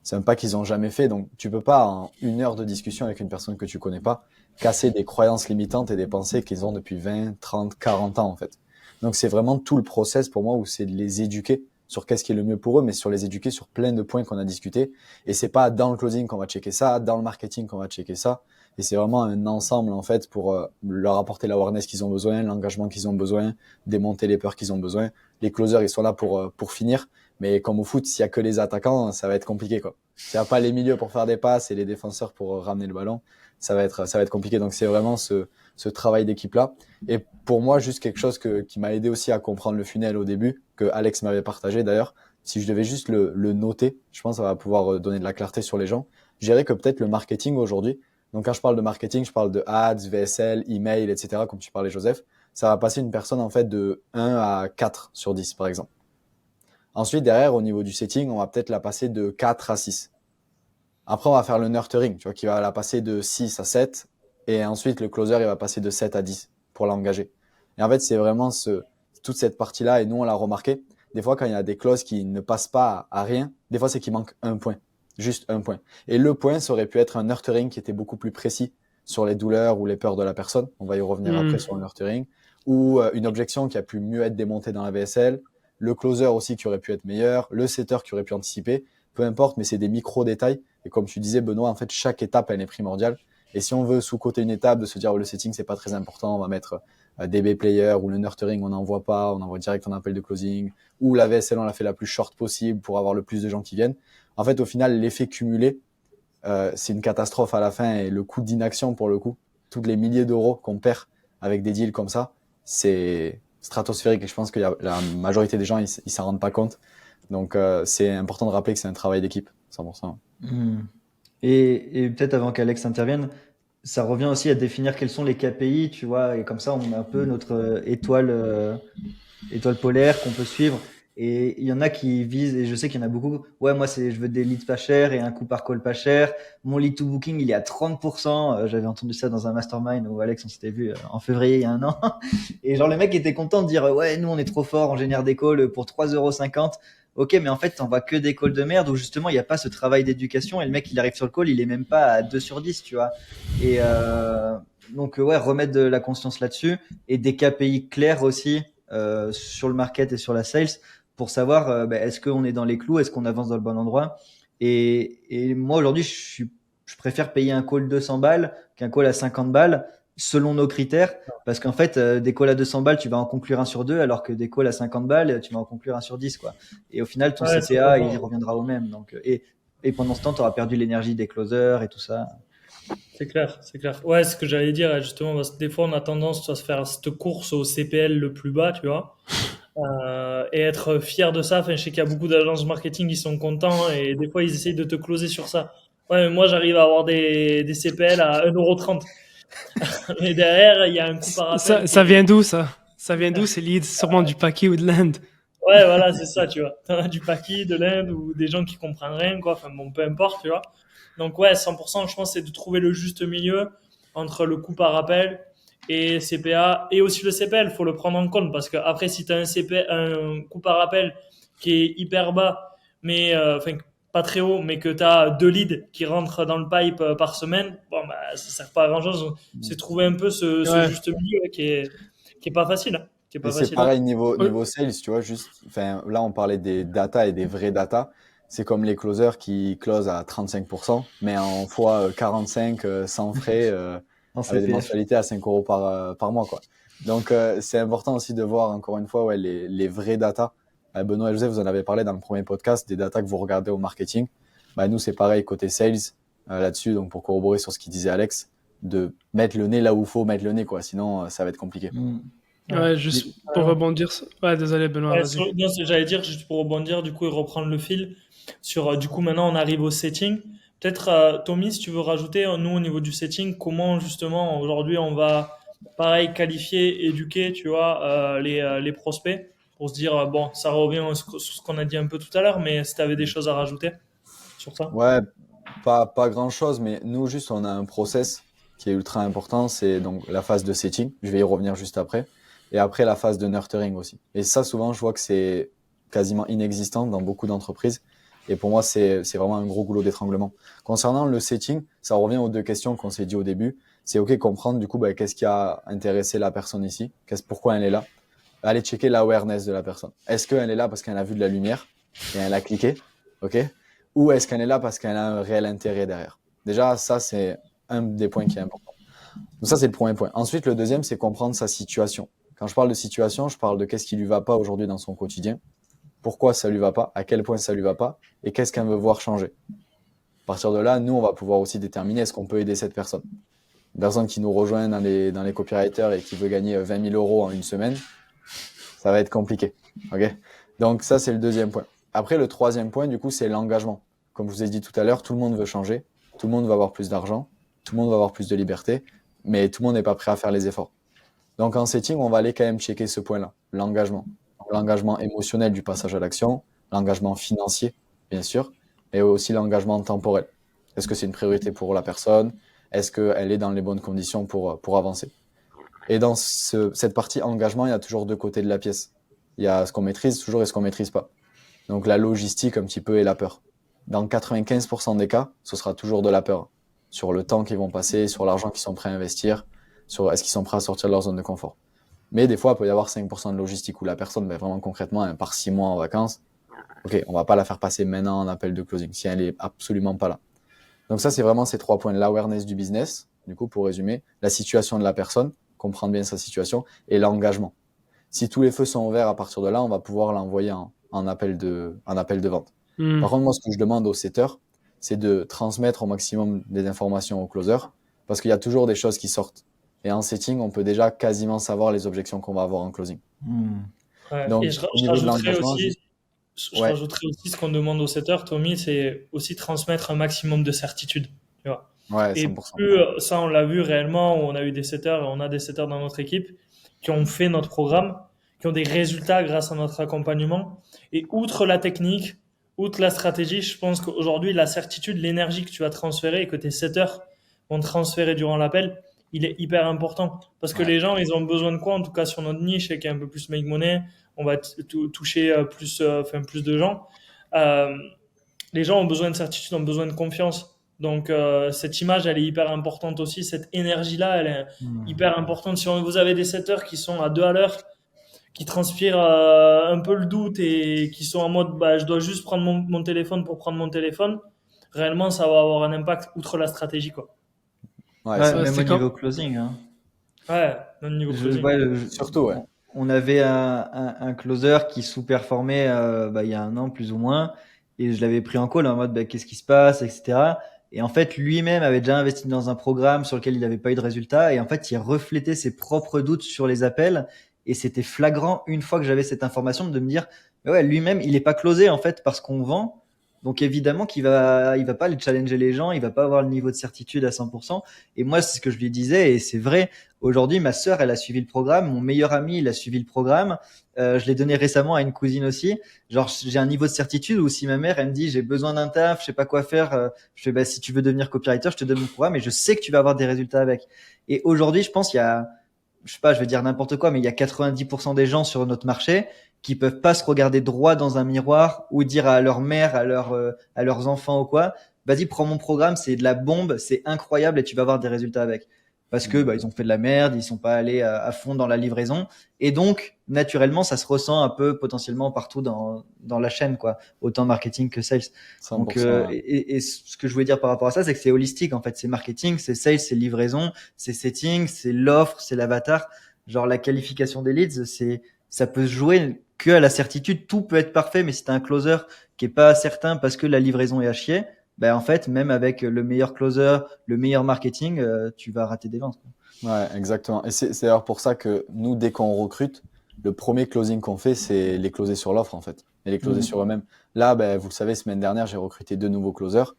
C'est un pas qu'ils ont jamais fait. Donc, tu peux pas, en 1 heure de discussion avec une personne que tu connais pas, casser des croyances limitantes et des pensées qu'ils ont depuis 20, 30, 40 ans, en fait. Donc, c'est vraiment tout le process pour moi où c'est de les éduquer sur qu'est-ce qui est le mieux pour eux, mais sur les éduquer sur plein de points qu'on a discutés. Et c'est pas dans le closing qu'on va checker ça, dans le marketing qu'on va checker ça. Et c'est vraiment un ensemble, en fait, pour leur apporter l'awareness qu'ils ont besoin, l'engagement qu'ils ont besoin, démonter les peurs qu'ils ont besoin. Les closers, ils sont là pour finir. Mais comme au foot, s'il y a que les attaquants, ça va être compliqué, quoi. S'il n'y a pas les milieux pour faire des passes et les défenseurs pour ramener le ballon, ça va être compliqué. Donc, c'est vraiment ce travail d'équipe-là. Et pour moi, juste quelque chose qui m'a aidé aussi à comprendre le funnel au début, que Alex m'avait partagé d'ailleurs. Si je devais juste le noter, je pense que ça va pouvoir donner de la clarté sur les gens. Je dirais que peut-être le marketing aujourd'hui, donc quand je parle de marketing, je parle de ads, VSL, email, etc., comme tu parlais, Joseph, ça va passer une personne en fait de 1 à 4 sur 10, par exemple. Ensuite, derrière, au niveau du setting, on va peut-être la passer de 4 à 6. Après, on va faire le nurturing, tu vois, qui va la passer de 6 à 7. Et ensuite, le closer, il va passer de 7 à 10 pour l'engager. Et en fait, c'est vraiment toute cette partie-là, et nous, on l'a remarqué. Des fois, quand il y a des clauses qui ne passent pas à rien, des fois, c'est qu'il manque un point. Juste un point. Et le point, ça aurait pu être un nurturing qui était beaucoup plus précis sur les douleurs ou les peurs de la personne. On va y revenir après sur le nurturing. Ou une objection qui a pu mieux être démontée dans la VSL. Le closer aussi qui aurait pu être meilleur. Le setter qui aurait pu anticiper. Peu importe, mais c'est des micro-détails. Et comme tu disais, Benoît, en fait, chaque étape, elle est primordiale. Et si on veut sous-coter une étape, de se dire, le setting, c'est pas très important, on va mettre DB player ou le nurturing, on n'envoie pas, on envoie direct un appel de closing, ou la VSL, on la fait la plus short possible pour avoir le plus de gens qui viennent. En fait, au final, l'effet cumulé, c'est une catastrophe à la fin, et le coût d'inaction, pour le coup, tous les milliers d'euros qu'on perd avec des deals comme ça, c'est stratosphérique, et je pense que la majorité des gens, ils s'en rendent pas compte. Donc, c'est important de rappeler que c'est un travail d'équipe, 100%. Et peut-être avant qu'Alex intervienne, ça revient aussi à définir quels sont les KPI, tu vois, et comme ça, on a un peu notre étoile polaire qu'on peut suivre. Et il y en a qui visent, et je sais qu'il y en a beaucoup, ouais, moi, je veux des leads pas chers et un coût par call pas cher. Mon lead to booking, il est à 30%. J'avais entendu ça dans un mastermind où Alex, on s'était vu en février il y a un an. Et genre, le mec était content de dire, ouais, nous, on est trop fort, on génère des calls pour 3,50 €. Ok, mais en fait, t'envoies que des calls de merde où justement, il n'y a pas ce travail d'éducation et le mec, il arrive sur le call, il est même pas à 2 sur 10, tu vois. Et donc, ouais, remettre de la conscience là-dessus et des KPI clairs aussi sur le market et sur la sales pour savoir est-ce qu'on est dans les clous, est-ce qu'on avance dans le bon endroit. Et moi, aujourd'hui, je préfère payer un call 200 balles qu'un call à 50 balles selon nos critères. Parce qu'en fait, des calls à 200 balles, tu vas en conclure un sur deux, alors que des calls à 50 balles, tu vas en conclure un sur 10, quoi. Et au final, ton Ouais, CPA, il 100%. reviendra au même. Donc, et pendant ce temps, tu auras perdu l'énergie des closers et tout ça. C'est clair, c'est clair. Ouais, ce que j'allais dire, justement, parce que des fois, on a tendance à se faire cette course au CPL le plus bas, tu vois, et être fier de ça. Enfin, je sais qu'il y a beaucoup d'agences marketing qui sont contents et des fois, ils essayent de te closer sur ça. Ouais, mais moi, j'arrive à avoir des CPL à 1,30 €. Mais derrière, il y a un coût par appel qui Ça est. vient d'où, ça? Ça vient d'où, ces leads? Sûrement du paquet ou de l'Inde. Ouais, voilà, c'est ça, tu vois. T'en as du Paki, de l'Inde ou des gens qui comprennent rien, quoi. Enfin, bon, peu importe, tu vois. Donc, ouais, 100%, je pense, c'est de trouver le juste milieu entre le coût par appel et CPA et aussi le CPL. Faut le prendre en compte parce que après, si tu as un coût par appel qui est hyper bas, mais, enfin, pas très haut, mais que tu as 2 leads qui rentrent dans le pipe par semaine, bon, bah, ça sert pas à grand chose. C'est trouver un peu ce Ouais. juste milieu qui est pas facile, hein, qui est Et pas c'est facile. pareil niveau Ouais. sales, tu vois, juste, enfin, là, on parlait des data et des vrais data. C'est comme les closers qui closent à 35%, mais en fois 45, sans frais, En avec des CPF. mensualités à 5 euros par mois, quoi. Donc, c'est important aussi de voir, encore une fois, ouais, les vrais data. Benoît et Joseph, vous en avez parlé dans le premier podcast, des data que vous regardez au marketing. Nous, c'est pareil côté sales, là-dessus. Donc, pour corroborer sur ce qu'il disait Alex, de mettre le nez là où il faut mettre le nez, quoi. Sinon, ça va être compliqué. Mm. Ouais. Ouais, juste pour rebondir. Ouais, désolé, Benoît, Ouais, vas-y. non, j'allais dire, juste pour rebondir, du coup, et reprendre le fil sur, du coup, maintenant, on arrive au setting. Peut-être, Tommy, si tu veux rajouter, nous, au niveau du setting, comment, justement, aujourd'hui, on va, pareil, qualifier, éduquer, tu vois, les prospects pour se dire, bon, ça revient sur ce qu'on a dit un peu tout à l'heure, mais si tu avais des choses à rajouter sur ça. Ouais, pas grand-chose, mais nous, juste, on a un process qui est ultra important. C'est donc la phase de setting. Je vais y revenir juste après. Et après, la phase de nurturing aussi. Et ça, souvent, je vois que c'est quasiment inexistant dans beaucoup d'entreprises. Et pour moi, c'est vraiment un gros goulot d'étranglement. Concernant le setting, ça revient aux 2 questions qu'on s'est dit au début. C'est OK comprendre, du coup, qu'est-ce qui a intéressé la personne ici? Pourquoi elle est là? Aller checker l'awareness de la personne. Est-ce qu'elle est là parce qu'elle a vu de la lumière et elle a cliqué? OK? Ou est-ce qu'elle est là parce qu'elle a un réel intérêt derrière? Déjà, ça, c'est un des points qui est important. Donc ça, c'est le premier point. Ensuite, le deuxième, c'est comprendre sa situation. Quand je parle de situation, je parle de qu'est-ce qui lui va pas aujourd'hui dans son quotidien, pourquoi ça lui va pas, à quel point ça lui va pas, et qu'est-ce qu'elle veut voir changer. À partir de là, nous, on va pouvoir aussi déterminer est-ce qu'on peut aider cette personne. Une personne qui nous rejoint dans les copywriters et qui veut gagner 20 000 € en une semaine, ça va être compliqué. Ok. Donc ça, c'est le deuxième point. Après, le troisième point, du coup, c'est l'engagement. Comme je vous ai dit tout à l'heure, tout le monde veut changer, tout le monde va avoir plus d'argent, tout le monde va avoir plus de liberté, mais tout le monde n'est pas prêt à faire les efforts. Donc en setting, on va aller quand même checker ce point-là, l'engagement. L'engagement émotionnel du passage à l'action, l'engagement financier, bien sûr, et aussi l'engagement temporel. Est-ce que c'est une priorité pour la personne? Est-ce qu'elle est dans les bonnes conditions pour avancer? Et dans cette partie engagement, il y a toujours 2 côtés de la pièce. Il y a ce qu'on maîtrise toujours et ce qu'on maîtrise pas. Donc la logistique un petit peu et la peur. Dans 95% des cas, ce sera toujours de la peur. Sur le temps qu'ils vont passer, sur l'argent qu'ils sont prêts à investir, sur est-ce qu'ils sont prêts à sortir de leur zone de confort. Mais des fois, il peut y avoir 5% de logistique où la personne, vraiment concrètement, elle part 6 mois en vacances. Ok, on va pas la faire passer maintenant en appel de closing si elle est absolument pas là. Donc ça, c'est vraiment ces 3 points. L'awareness du business, du coup, pour résumer, la situation de la personne, comprendre bien sa situation, et l'engagement. Si tous les feux sont ouverts à partir de là, on va pouvoir l'envoyer en appel de vente. Hmm. Par contre, moi, ce que je demande au setter, c'est de transmettre au maximum des informations au closer, parce qu'il y a toujours des choses qui sortent. Et en setting, on peut déjà quasiment savoir les objections qu'on va avoir en closing. Mm. Ouais. Et Donc, au je niveau de rajouterais l'engagement, aussi, juste, je ouais, rajouterais aussi ce qu'on demande au setter, Tommy, c'est aussi transmettre un maximum de certitude. Tu vois. ouais, Et 100%. plus, ça, on l'a vu réellement, on a eu des setters, on a des setters dans notre équipe qui ont fait notre programme, qui ont des résultats grâce à notre accompagnement. Et outre la technique, outre la stratégie, je pense qu'aujourd'hui, la certitude, l'énergie que tu vas transférer et que tes setters vont transférer durant l'appel, il est hyper important. Parce que Ouais. les gens, ils ont besoin de quoi? En tout cas, sur notre niche, et qui est un peu plus make money, on va toucher plus de gens. Euh, les gens ont besoin de certitude, ont besoin de confiance. Donc, cette image, elle est hyper importante aussi. Cette énergie-là, elle est hyper importante. Si vous avez des setters qui sont à 2 à l'heure, qui transpirent un peu le doute et qui sont en mode, bah, je dois juste prendre mon téléphone pour prendre mon téléphone, réellement, ça va avoir un impact outre la stratégie, quoi. Ouais, Ouais, c'est Ouais, même c'est au quand... niveau closing, hein. Ouais, même niveau closing. Ouais, surtout, ouais. on avait un closer qui sous-performait il y a un an plus ou moins, et je l'avais pris en call en mode bah, qu'est-ce qui se passe, etc. Et en fait, lui-même avait déjà investi dans un programme sur lequel il n'avait pas eu de résultat, et en fait, il reflétait ses propres doutes sur les appels, et c'était flagrant une fois que j'avais cette information de me dire bah ouais, lui-même, il est pas closé en fait parce qu'on vend. Donc évidemment il va pas aller challenger les gens, il va pas avoir le niveau de certitude à 100%. Et moi, c'est ce que je lui disais, et c'est vrai. Aujourd'hui, ma sœur, elle a suivi le programme. Mon meilleur ami, il a suivi le programme. Je l'ai donné récemment à une cousine aussi. Genre, j'ai un niveau de certitude où si ma mère, elle me dit, j'ai besoin d'un taf, je sais pas quoi faire, je fais, bah, si tu veux devenir copywriter, je te donne mon programme et je sais que tu vas avoir des résultats avec. Et aujourd'hui, je pense qu'il y a, je sais pas, je vais dire n'importe quoi, mais il y a 90% des gens sur notre marché qui peuvent pas se regarder droit dans un miroir ou dire à leur mère, à leurs enfants ou quoi, vas-y, prends mon programme, c'est de la bombe, c'est incroyable et tu vas avoir des résultats avec. Parce que bah, ils ont fait de la merde, ils sont pas allés à fond dans la livraison, et donc naturellement ça se ressent un peu potentiellement partout dans la chaîne, quoi, autant marketing que sales. Donc 100%. Ouais. et ce que je voulais dire par rapport à ça, c'est que c'est holistique en fait, c'est marketing, c'est sales, c'est livraison, c'est setting, c'est l'offre, c'est l'avatar. Genre la qualification des leads, c'est ça peut se jouer que à la certitude, tout peut être parfait, mais si t'as un closer qui est pas certain parce que la livraison est à chier, ben en fait, même avec le meilleur closer, le meilleur marketing, tu vas rater des ventes, quoi. Ouais, exactement. Et c'est d'ailleurs pour ça que nous, dès qu'on recrute, le premier closing qu'on fait, c'est les closer sur l'offre, en fait, et les closer sur eux-mêmes. Là, ben, vous le savez, semaine dernière, j'ai recruté 2 nouveaux closers.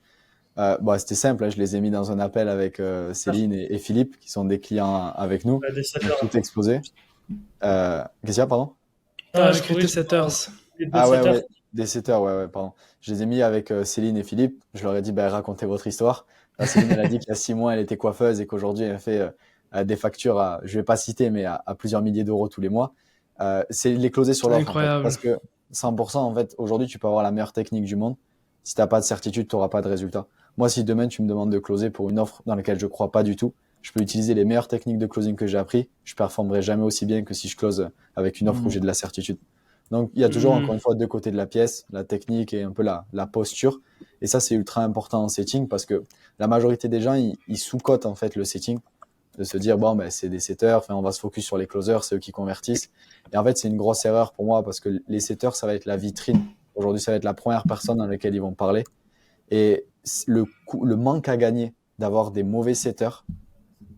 C'était simple, hein, je les ai mis dans un appel avec Céline et Philippe, qui sont des clients avec nous. Ouais, des Ils ont setters. tout explosé. Qu'est-ce qu'il y a, pardon? T'as Ah, je recruté trouvais setters. les deux Ah ouais, setters. ouais, des setters, ouais, pardon. Je les ai mis avec Céline et Philippe. Je leur ai dit, bah, racontez votre histoire. Céline, elle a dit qu'il y a 6 mois, elle était coiffeuse et qu'aujourd'hui, elle fait des factures à, je vais pas citer, mais à plusieurs milliers d'euros tous les mois. C'est les closer sur l'offre, en fait. Incroyable. Parce que 100%, en fait, aujourd'hui, tu peux avoir la meilleure technique du monde. Si t'as pas de certitude, tu n'auras pas de résultat. Moi, si demain, tu me demandes de closer pour une offre dans laquelle je crois pas du tout, je peux utiliser les meilleures techniques de closing que j'ai appris. Je performerai jamais aussi bien que si je close avec une offre où j'ai de la certitude. Donc, il y a toujours, encore une fois, deux côtés de la pièce, la technique et un peu la posture. Et ça, c'est ultra important en setting parce que la majorité des gens, ils sous-cotent en fait le setting, de se dire, bon, ben, c'est des setters, enfin, on va se focus sur les closers, c'est eux qui convertissent. Et en fait, c'est une grosse erreur pour moi parce que les setters, ça va être la vitrine. Aujourd'hui, ça va être la première personne dans laquelle ils vont parler. Et le manque à gagner d'avoir des mauvais setters,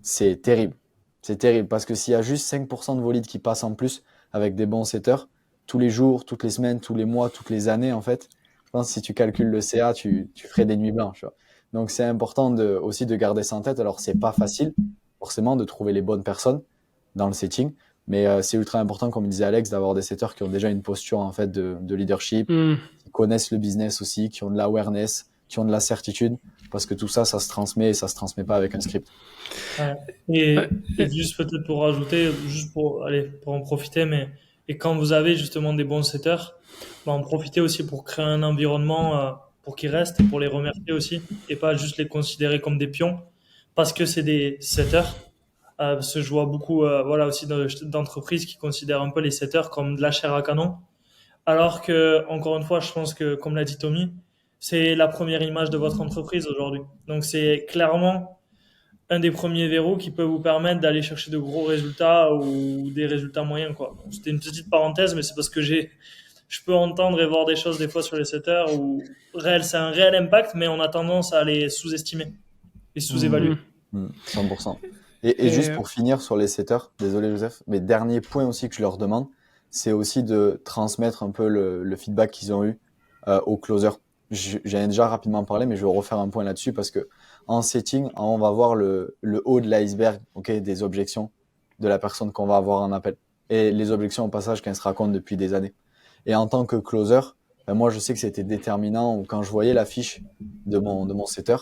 c'est terrible. C'est terrible parce que s'il y a juste 5% de vos leads qui passent en plus avec des bons setters, tous les jours, toutes les semaines, tous les mois, toutes les années, en fait, je pense que si tu calcules le CA, tu ferais des nuits blanches. Tu vois. Donc, c'est important aussi de garder ça en tête. Alors, c'est pas facile, forcément, de trouver les bonnes personnes dans le setting, mais c'est ultra important, comme disait Alex, d'avoir des setters qui ont déjà une posture, en fait, de leadership, qui connaissent le business aussi, qui ont de l'awareness, qui ont de la certitude, parce que tout ça, ça se transmet et ça se transmet pas avec un script. Ouais. Ouais. Et juste peut-être pour rajouter, juste pour en profiter, mais et quand vous avez justement des bons setters, bah, en profiter aussi pour créer un environnement pour qu'ils restent et pour les remercier aussi et pas juste les considérer comme des pions parce que c'est des setters. Parce que je vois beaucoup voilà aussi d'entreprises qui considèrent un peu les setters comme de la chair à canon, alors que encore une fois, je pense que comme l'a dit Tommy, c'est la première image de votre entreprise aujourd'hui. Donc c'est clairement un des premiers verrous qui peut vous permettre d'aller chercher de gros résultats ou des résultats moyens, quoi. Bon, c'était une petite parenthèse, mais c'est parce que je peux entendre et voir des choses des fois sur les setters où c'est un réel impact, mais on a tendance à les sous-estimer, les sous-évaluer. 100%. Et Et juste pour finir sur les setters, désolé Joseph, mais dernier point aussi que je leur demande, c'est aussi de transmettre un peu le feedback qu'ils ont eu aux closers. J'en ai déjà rapidement parlé, mais je vais refaire un point là-dessus parce que en setting, on va voir le haut de l'iceberg, ok, des objections de la personne qu'on va avoir en appel. et les objections au passage qu'elles se racontent depuis des années. Et en tant que closer, ben moi je sais que c'était déterminant quand je voyais la fiche de mon setter.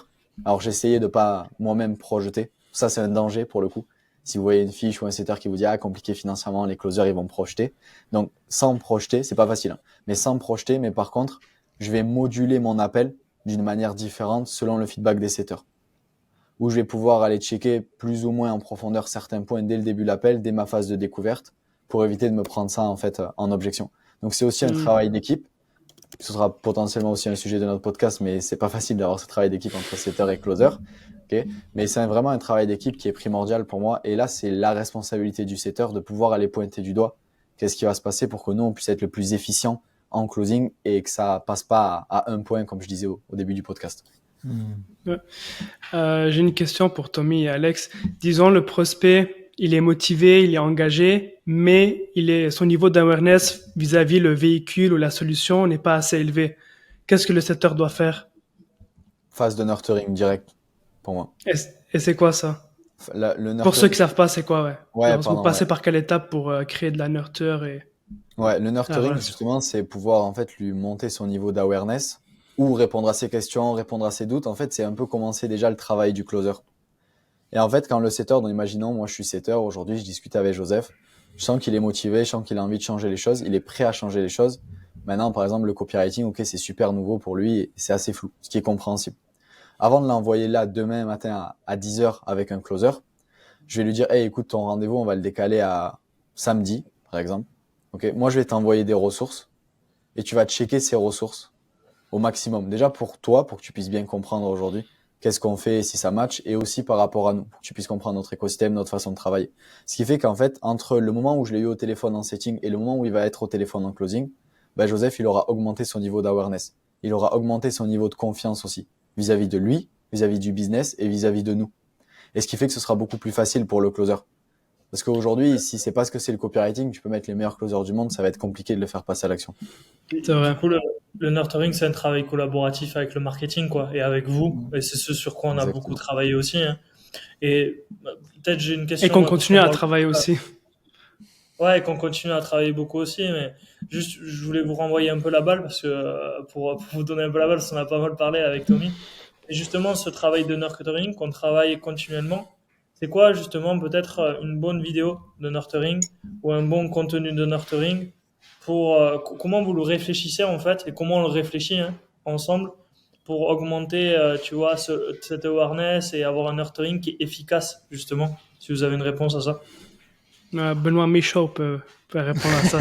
Alors j'essayais de pas moi-même projeter. Ça c'est un danger pour le coup. Si vous voyez une fiche ou un setter qui vous dit compliqué financièrement, les closers ils vont projeter. Donc sans projeter, c'est pas facile, hein, mais sans projeter, mais par contre, je vais moduler mon appel d'une manière différente selon le feedback des setters. Où je vais pouvoir aller checker plus ou moins en profondeur certains points dès le début de l'appel, dès ma phase de découverte, pour éviter de me prendre ça en fait en objection. Donc c'est aussi un travail d'équipe. Ce sera potentiellement aussi un sujet de notre podcast, mais c'est pas facile d'avoir ce travail d'équipe entre setter et closer. Okay, mais c'est vraiment un travail d'équipe qui est primordial pour moi. Et là, c'est la responsabilité du setter de pouvoir aller pointer du doigt qu'est-ce qui va se passer pour que nous, on puisse être le plus efficient en closing et que ça passe pas à un point, comme je disais au début du podcast. J'ai une question pour Tommy et Alex. Disons, le prospect, il est motivé, il est engagé, mais son niveau d'awareness vis-à-vis le véhicule ou la solution n'est pas assez élevé. Qu'est-ce que le setter doit faire? Phase de nurturing direct, pour moi. Et c'est quoi ça? Pour ceux qui savent pas, c'est quoi, vous passez par quelle étape pour créer de la nurture le nurturing, justement, c'est pouvoir en fait lui monter son niveau d'awareness ou répondre à ses questions, répondre à ses doutes. En fait, c'est un peu commencer déjà le travail du closer. Et en fait, quand le setter, donc imaginons, moi je suis setter, aujourd'hui je discute avec Joseph, je sens qu'il est motivé, je sens qu'il a envie de changer les choses, il est prêt à changer les choses. Maintenant, par exemple, le copywriting, ok, c'est super nouveau pour lui, et c'est assez flou, ce qui est compréhensible. Avant de l'envoyer là demain matin à 10h avec un closer, je vais lui dire, hey, écoute, ton rendez-vous, on va le décaler à samedi, par exemple. Ok, moi je vais t'envoyer des ressources et tu vas checker ces ressources au maximum. Déjà pour toi, pour que tu puisses bien comprendre aujourd'hui qu'est-ce qu'on fait, si ça match, et aussi par rapport à nous, pour que tu puisses comprendre notre écosystème, notre façon de travailler. Ce qui fait qu'en fait, entre le moment où je l'ai eu au téléphone en setting et le moment où il va être au téléphone en closing, ben Joseph, il aura augmenté son niveau d'awareness. Il aura augmenté son niveau de confiance aussi, vis-à-vis de lui, vis-à-vis du business et vis-à-vis de nous. Et ce qui fait que ce sera beaucoup plus facile pour le closer. Parce qu'aujourd'hui, si c'est pas ce que c'est le copywriting, tu peux mettre les meilleurs closers du monde, ça va être compliqué de le faire passer à l'action. C'est vrai. Du coup, le nurturing, c'est un travail collaboratif avec le marketing, quoi, et avec vous. Et c'est ce sur quoi on a beaucoup travaillé aussi. Hein. Et peut-être j'ai une question. Et qu'on continue à travailler aussi. Ouais, et qu'on continue à travailler beaucoup aussi. Mais juste, je voulais vous renvoyer un peu la balle parce que pour vous donner un peu la balle, parce qu'on a pas mal parlé avec Tommy. Et justement, ce travail de nurturing qu'on travaille continuellement. C'est quoi justement peut-être une bonne vidéo de nurturing ou un bon contenu de nurturing pour comment vous le réfléchissez en fait et comment on le réfléchit ensemble pour augmenter tu vois cette awareness et avoir un nurturing qui est efficace justement si vous avez une réponse à ça. Benoît Michaud peut répondre à ça.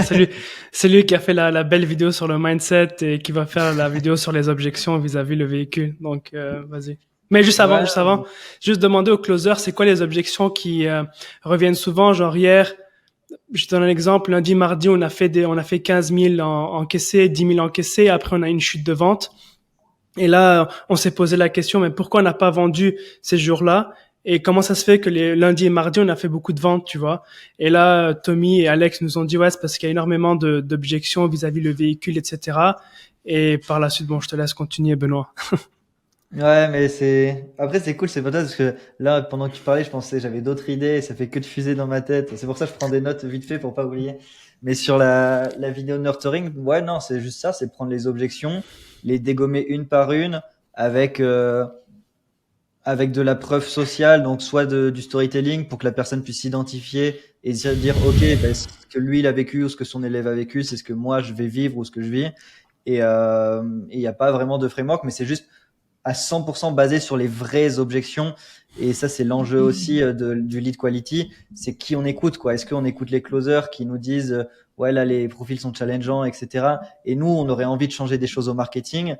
C'est lui qui a fait la belle vidéo sur le mindset et qui va faire la vidéo sur les objections vis-à-vis le véhicule. Donc vas-y. Mais juste avant, juste demander au closer, c'est quoi les objections qui reviennent souvent, genre hier, je te donne un exemple, lundi, mardi, on a fait 15 000 encaissés, 10 000 encaissés, après on a une chute de vente. Et là, on s'est posé la question, mais pourquoi on n'a pas vendu ces jours-là? Et comment ça se fait que les lundis et mardis, on a fait beaucoup de ventes, tu vois? Et là, Tommy et Alex nous ont dit, ouais, c'est parce qu'il y a énormément d'objections vis-à-vis le véhicule, etc. Et par la suite, bon, je te laisse continuer, Benoît. Ouais, mais après, c'est cool, c'est pas toi, parce que là, pendant que tu parlais, je pensais, j'avais d'autres idées, et ça fait que de fuser dans ma tête. C'est pour ça que je prends des notes vite fait pour pas oublier. Mais sur la vidéo nurturing, ouais, non, c'est juste ça, c'est prendre les objections, les dégommer une par une avec de la preuve sociale, donc soit du storytelling pour que la personne puisse s'identifier et se dire, ok, ben, ce que lui il a vécu ou ce que son élève a vécu, c'est ce que moi je vais vivre ou ce que je vis. Et il n'y a pas vraiment de framework, mais c'est juste à 100% basé sur les vraies objections. Et ça, c'est l'enjeu aussi du lead quality. C'est qui on écoute, quoi. Est-ce qu'on écoute les closers qui nous disent, ouais, là, les profils sont challengeants, etc. Et nous, on aurait envie de changer des choses au marketing.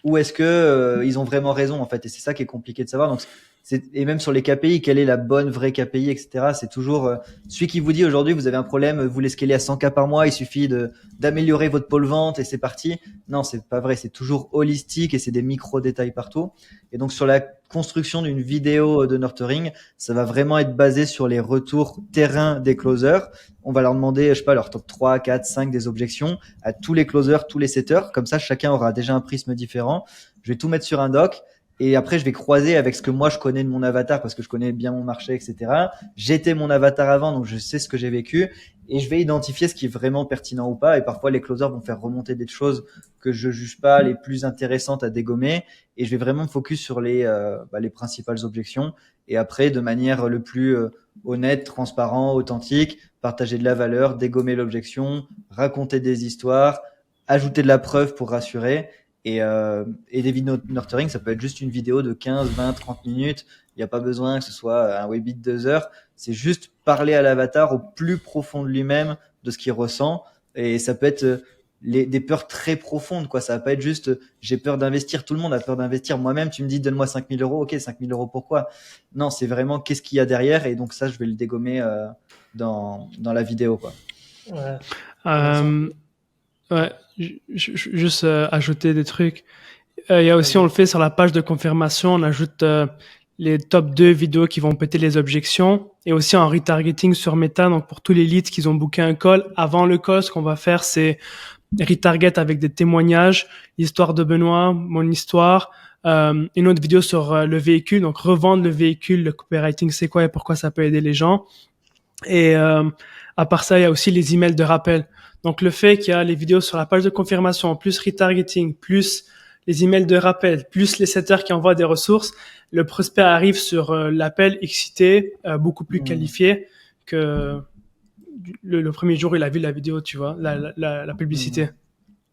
Ou est-ce que ils ont vraiment raison, en fait? Et c'est ça qui est compliqué de savoir. Donc, et même sur les KPI, quelle est la bonne vraie KPI, etc. C'est toujours celui qui vous dit aujourd'hui vous avez un problème, vous voulez scaler à 100K par mois, il suffit d'améliorer votre pôle vente et c'est parti. Non, c'est pas vrai. C'est toujours holistique et c'est des micro détails partout. Et donc sur la construction d'une vidéo de nurturing, ça va vraiment être basé sur les retours terrain des closers. On va leur demander, je sais pas, leur top 3, 4, 5 des objections à tous les closers, tous les setters. Comme ça, chacun aura déjà un prisme différent. Je vais tout mettre sur un doc. Et après, je vais croiser avec ce que moi je connais de mon avatar parce que je connais bien mon marché, etc. J'étais mon avatar avant, donc je sais ce que j'ai vécu et je vais identifier ce qui est vraiment pertinent ou pas. Et parfois, les closers vont faire remonter des choses que je juge pas les plus intéressantes à dégommer. Et je vais vraiment me focus sur les principales objections. Et après, de manière le plus honnête, transparent, authentique, partager de la valeur, dégommer l'objection, raconter des histoires, ajouter de la preuve pour rassurer. Et des vidéos nurturing, ça peut être juste une vidéo de 15, 20, 30 minutes. Il n'y a pas besoin que ce soit un webinar de 2 heures. C'est juste parler à l'avatar au plus profond de lui-même, de ce qu'il ressent. Et ça peut être des peurs très profondes, quoi. Ça va pas être juste j'ai peur d'investir. Tout le monde a peur d'investir. Moi-même, tu me dis donne-moi 5 000 euros. Ok, 5 000 euros pourquoi? Non, c'est vraiment qu'est-ce qu'il y a derrière. Et donc ça, je vais le dégommer dans la vidéo, quoi. Ouais. Euh, ouais, juste ajouter des trucs. Il y a aussi, on le fait sur la page de confirmation, on ajoute les top 2 vidéos qui vont péter les objections et aussi en retargeting sur Meta. Donc pour tous les leads qui ont booké un call, avant le call, ce qu'on va faire, c'est retarget avec des témoignages, l'histoire de Benoît, mon histoire, une autre vidéo sur le véhicule, donc revendre le véhicule, le copywriting c'est quoi et pourquoi ça peut aider les gens. Et à part ça, il y a aussi les emails de rappel. Donc le fait qu'il y a les vidéos sur la page de confirmation, plus retargeting, plus les emails de rappel, plus les setters qui envoient des ressources, le prospect arrive sur l'appel excité, beaucoup plus qualifié que le premier jour il a vu la vidéo, tu vois, la publicité.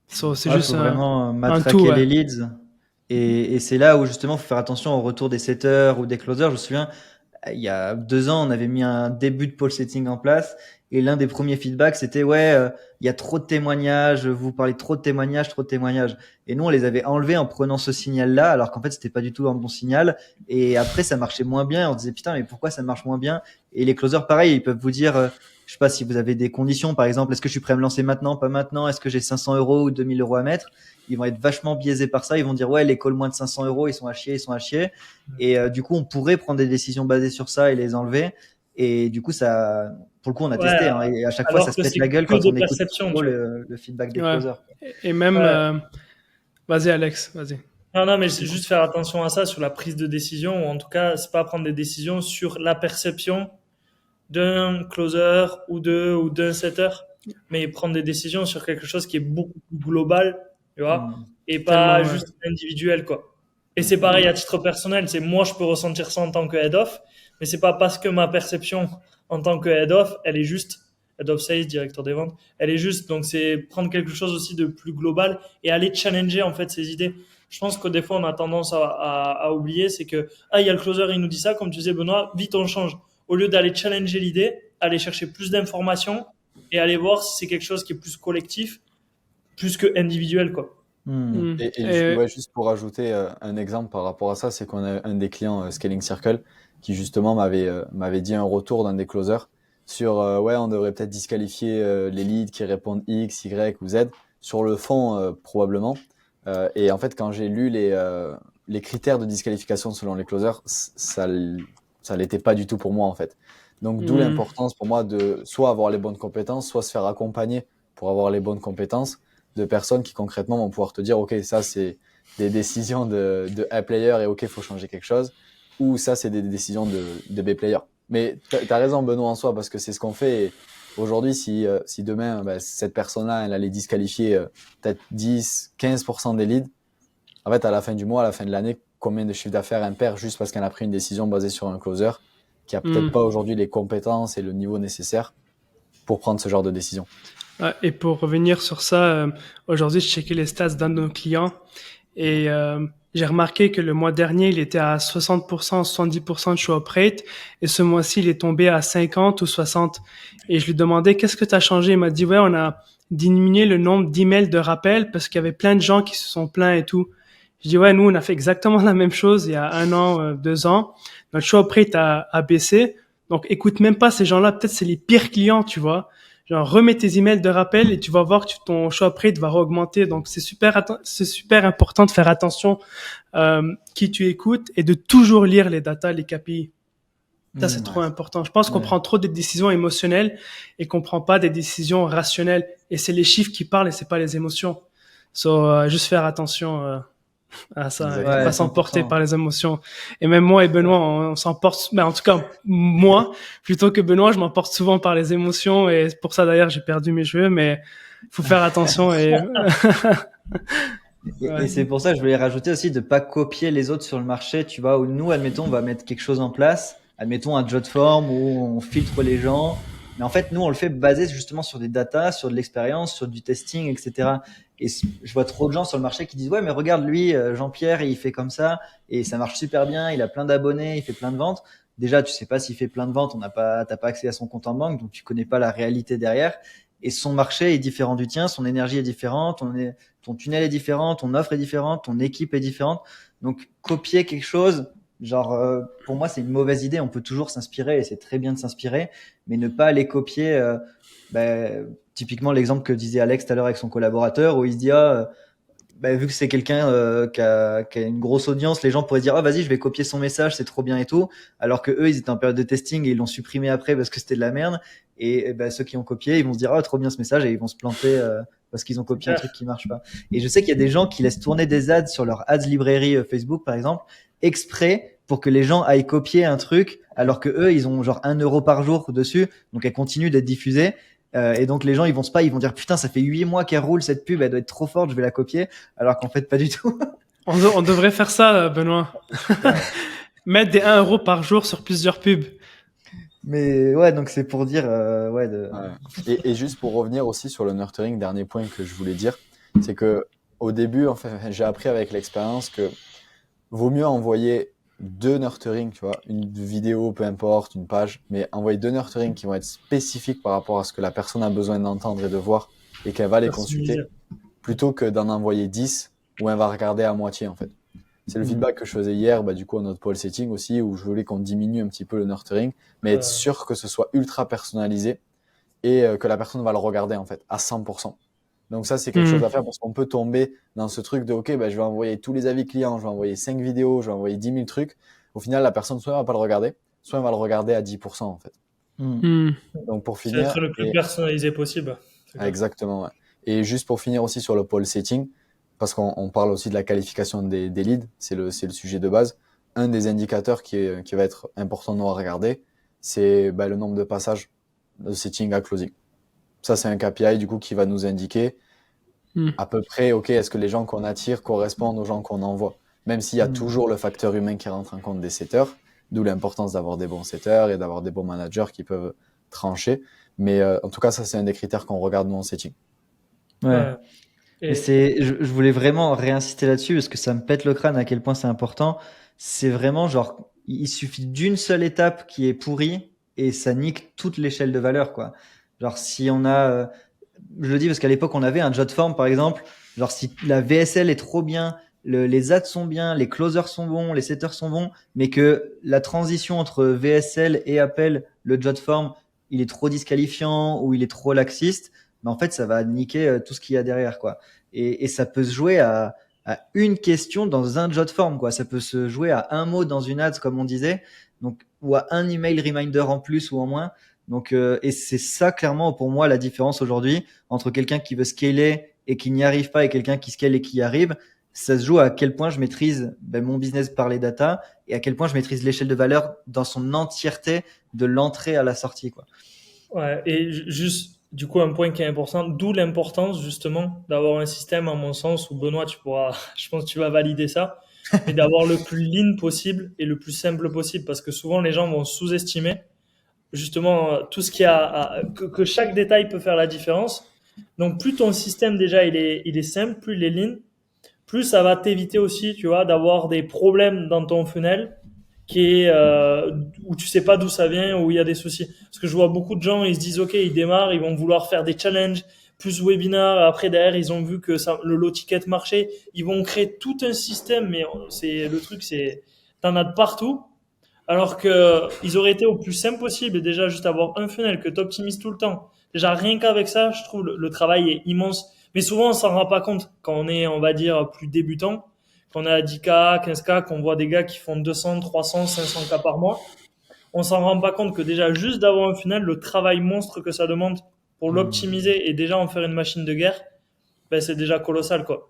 So, c'est juste faut vraiment un matraquer tout. Ouais. les leads. Et c'est là où justement, faut faire attention au retour des setters ou des closers. Je me souviens, il y a 2 ans, on avait mis un début de poll setting en place. Et l'un des premiers feedbacks, c'était ouais, il y a trop de témoignages, vous parlez trop de témoignages, trop de témoignages. Et nous, on les avait enlevés en prenant ce signal-là, alors qu'en fait, c'était pas du tout un bon signal. Et après, ça marchait moins bien. On disait putain, mais pourquoi ça marche moins bien? Et les closers, pareil, ils peuvent vous dire, je sais pas si vous avez des conditions, par exemple, est-ce que je suis prêt à me lancer maintenant, pas maintenant? Est-ce que j'ai 500 euros ou 2000 euros à mettre? Ils vont être vachement biaisés par ça. Ils vont dire ouais, les calls moins de 500 euros, ils sont à chier, ils sont à chier. Et du coup, on pourrait prendre des décisions basées sur ça et les enlever. Et du coup, ça, pour le coup, on a Ouais, testé. Hein, et à chaque fois, alors ça se que pète c'est la gueule que quand des on écoute perceptions, trop tu vois. le feedback des Ouais. closers. Et même, Ouais. vas-y Alex, vas-y. Non, mais c'est juste faire attention à ça sur la prise de décision, ou en tout cas, c'est pas prendre des décisions sur la perception d'un closer ou d'un setter, mais prendre des décisions sur quelque chose qui est beaucoup plus global, tu vois, et pas Tellement, ouais. juste individuel, quoi. Et c'est pareil à titre personnel, c'est moi je peux ressentir ça en tant que head off, mais c'est pas parce que ma perception en tant que head off, elle est juste head of sales, directeur des ventes, elle est juste. Donc c'est prendre quelque chose aussi de plus global et aller challenger en fait ces idées. Je pense que des fois on a tendance à oublier, c'est que ah il y a le closer, il nous dit ça, comme tu disais Benoît, vite on change. Au lieu d'aller challenger l'idée, aller chercher plus d'informations et aller voir si c'est quelque chose qui est plus collectif, plus que individuel, quoi. Mm. Ouais, juste pour ajouter un exemple par rapport à ça, c'est qu'on a un des clients Scaling Circle qui justement m'avait dit un retour d'un des closers sur ouais, on devrait peut-être disqualifier les leads qui répondent X, Y ou Z. Sur le fond, probablement. Et en fait, quand j'ai lu les critères de disqualification selon les closers, ça l'était pas du tout pour moi en fait. Donc d'où l'importance pour moi de soit avoir les bonnes compétences, soit se faire accompagner pour avoir les bonnes compétences de personnes qui concrètement vont pouvoir te dire ok, ça c'est des décisions de A player et ok, faut changer quelque chose, ou ça c'est des décisions de B player. Mais t'as raison Benoît en soi, parce que c'est ce qu'on fait. Et aujourd'hui, si demain cette personne-là elle allait disqualifier peut-être 10-15% des leads, en fait à la fin du mois, à la fin de l'année, combien de chiffre d'affaires elle perd juste parce qu'elle a pris une décision basée sur un closer qui a peut-être pas aujourd'hui les compétences et le niveau nécessaire pour prendre ce genre de décision. Ouais, et pour revenir sur ça, aujourd'hui, je checkais les stats d'un de nos clients et j'ai remarqué que le mois dernier, il était à 60%, 70% de show-up rate et ce mois-ci, il est tombé à 50 ou 60. Et je lui demandais, qu'est-ce que tu as changé? Il m'a dit, ouais, on a diminué le nombre d'emails de rappel parce qu'il y avait plein de gens qui se sont plaints et tout. Je dis, ouais, nous, on a fait exactement la même chose il y a 1 an, 2 ans. Notre show-up rate a baissé. Donc, écoute même pas ces gens-là. Peut-être c'est les pires clients, tu vois. Genre, remets tes emails de rappel et tu vas voir que ton show-up rate va augmenter. Donc, c'est super important de faire attention qui tu écoutes et de toujours lire les data, les KPI. Ça, c'est trop important. Je pense qu'on prend trop de décisions émotionnelles et qu'on prend pas des décisions rationnelles. Et c'est les chiffres qui parlent et c'est pas les émotions. So, juste faire attention Ah, ça, il faut Exactement. pas Ouais, s'emporter 100%. par les émotions. Et même moi et Benoît, on s'emporte, mais en tout cas, moi, plutôt que Benoît, je m'emporte souvent par les émotions et c'est pour ça d'ailleurs, j'ai perdu mes cheveux, mais il faut faire attention et, Et ouais. c'est pour ça que je voulais rajouter aussi de pas copier les autres sur le marché, tu vois, où nous, admettons, on va mettre quelque chose en place, admettons un Jotform où on filtre les gens, mais en fait, nous, on le fait basé justement sur des datas, sur de l'expérience, sur du testing, etc. Et je vois trop de gens sur le marché qui disent, ouais, mais regarde lui, Jean-Pierre, il fait comme ça, et ça marche super bien, il a plein d'abonnés, il fait plein de ventes. Déjà, tu sais pas s'il fait plein de ventes, t'as pas accès à son compte en banque, donc tu connais pas la réalité derrière. Et son marché est différent du tien, son énergie est différente, ton tunnel est différent, ton offre est différente, ton équipe est différente. Donc, copier quelque chose, genre, pour moi, c'est une mauvaise idée. On peut toujours s'inspirer et c'est très bien de s'inspirer, mais ne pas aller copier. Typiquement, l'exemple que disait Alex tout à l'heure avec son collaborateur, où il se dit, vu que c'est quelqu'un qui a une grosse audience, les gens pourraient dire, vas-y, je vais copier son message, c'est trop bien et tout. Alors que eux, ils étaient en période de testing et ils l'ont supprimé après parce que c'était de la merde. Et ceux qui ont copié, ils vont se dire, trop bien ce message, et ils vont se planter parce qu'ils ont C'est copié un clair. truc qui marche pas. Et je sais qu'il y a des gens qui laissent tourner des ads sur leur ads librairie Facebook, par exemple, exprès pour que les gens aillent copier un truc, alors que eux, ils ont genre 1 euro par jour dessus, donc elle continue d'être diffusée. Et donc les gens ils vont dire putain, ça fait 8 mois qu'elle roule cette pub, elle doit être trop forte, je vais la copier, alors qu'en fait pas du tout. On devrait faire ça, Benoît. Mettre des 1 euro par jour sur plusieurs pubs. Mais ouais, donc c'est pour dire ouais Ouais. Et juste pour revenir aussi sur le nurturing, dernier point que je voulais dire, c'est que au début, en fait, j'ai appris avec l'expérience que vaut mieux envoyer 2 nurturing, tu vois, une vidéo, peu importe, une page, mais envoyer 2 nurturing qui vont être spécifiques par rapport à ce que la personne a besoin d'entendre et de voir et qu'elle va les consulter, Personnalisé. plutôt que d'en envoyer 10 où elle va regarder à moitié, en fait. C'est le feedback que je faisais hier, du coup, à notre pole setting aussi, où je voulais qu'on diminue un petit peu le nurturing, mais être sûr que ce soit ultra personnalisé et que la personne va le regarder, en fait, à 100%. Donc ça, c'est quelque chose à faire parce qu'on peut tomber dans ce truc de, OK, je vais envoyer tous les avis clients, je vais envoyer 5 vidéos, je vais envoyer 10 000 trucs. Au final, la personne, soit elle va pas le regarder, soit elle va le regarder à 10%, en fait. Hmm. Donc pour C'est finir, être le plus personnalisé possible. C'est clair. exactement, ouais. Et juste pour finir aussi sur le pole setting, parce qu'on parle aussi de la qualification des leads, c'est le sujet de base. Un des indicateurs qui va être important de regarder, c'est le nombre de passages de setting à closing. Ça, c'est un KPI du coup qui va nous indiquer à peu près, OK, est-ce que les gens qu'on attire correspondent aux gens qu'on envoie? Même s'il y a toujours le facteur humain qui rentre en compte des setters, d'où l'importance d'avoir des bons setters et d'avoir des bons managers qui peuvent trancher. Mais en tout cas, ça, c'est un des critères qu'on regarde dans le setting. Ouais. Ouais. Mais Et je voulais vraiment réinsister là-dessus parce que ça me pète le crâne à quel point c'est important. C'est vraiment genre, il suffit d'une seule étape qui est pourrie et ça nique toute l'échelle de valeur, quoi. Genre, si on a, je le dis parce qu'à l'époque, on avait un Jotform, par exemple. Genre, si la VSL est trop bien, les ads sont bien, les closers sont bons, les setters sont bons, mais que la transition entre VSL et appel, le Jotform, il est trop disqualifiant ou il est trop laxiste, mais en fait, ça va niquer tout ce qu'il y a derrière, quoi. Et ça peut se jouer à une question dans un Jotform, quoi. Ça peut se jouer à un mot dans une ads, comme on disait, donc, ou à un email reminder en plus ou en moins. Donc, et c'est ça clairement pour moi la différence aujourd'hui entre quelqu'un qui veut scaler et qui n'y arrive pas et quelqu'un qui scale et qui y arrive. Ça se joue à quel point je maîtrise mon business par les data et à quel point je maîtrise l'échelle de valeur dans son entièreté de l'entrée à la sortie, quoi. ouais, et juste, du coup, un point qui est important, d'où l'importance justement d'avoir un système, à mon sens, où Benoît, tu pourras, je pense que tu vas valider ça, mais d'avoir le plus lean possible et le plus simple possible, parce que souvent les gens vont sous-estimer justement tout ce qui que chaque détail peut faire la différence. Donc plus ton système déjà il est simple, plus il est lean, plus ça va t'éviter aussi, tu vois, d'avoir des problèmes dans ton funnel qui est où tu sais pas d'où ça vient, où il y a des soucis. Parce que je vois beaucoup de gens, ils se disent ok, ils démarrent, ils vont vouloir faire des challenges, plus webinaires. Après derrière, ils ont vu que ça, le low ticket marchait, ils vont créer tout un système, mais c'est le truc, c'est t'en as de partout. Alors que ils auraient été au plus simple possible et déjà juste avoir un funnel que tu optimises tout le temps. Déjà rien qu'avec ça, je trouve le travail est immense. Mais souvent on s'en rend pas compte quand on est, on va dire, plus débutant, qu'on a 10K, 15K, qu'on voit des gars qui font 200, 300, 500K par mois. On s'en rend pas compte que déjà juste d'avoir un funnel, le travail monstre que ça demande pour l'optimiser et déjà en faire une machine de guerre, ben c'est déjà colossal quoi.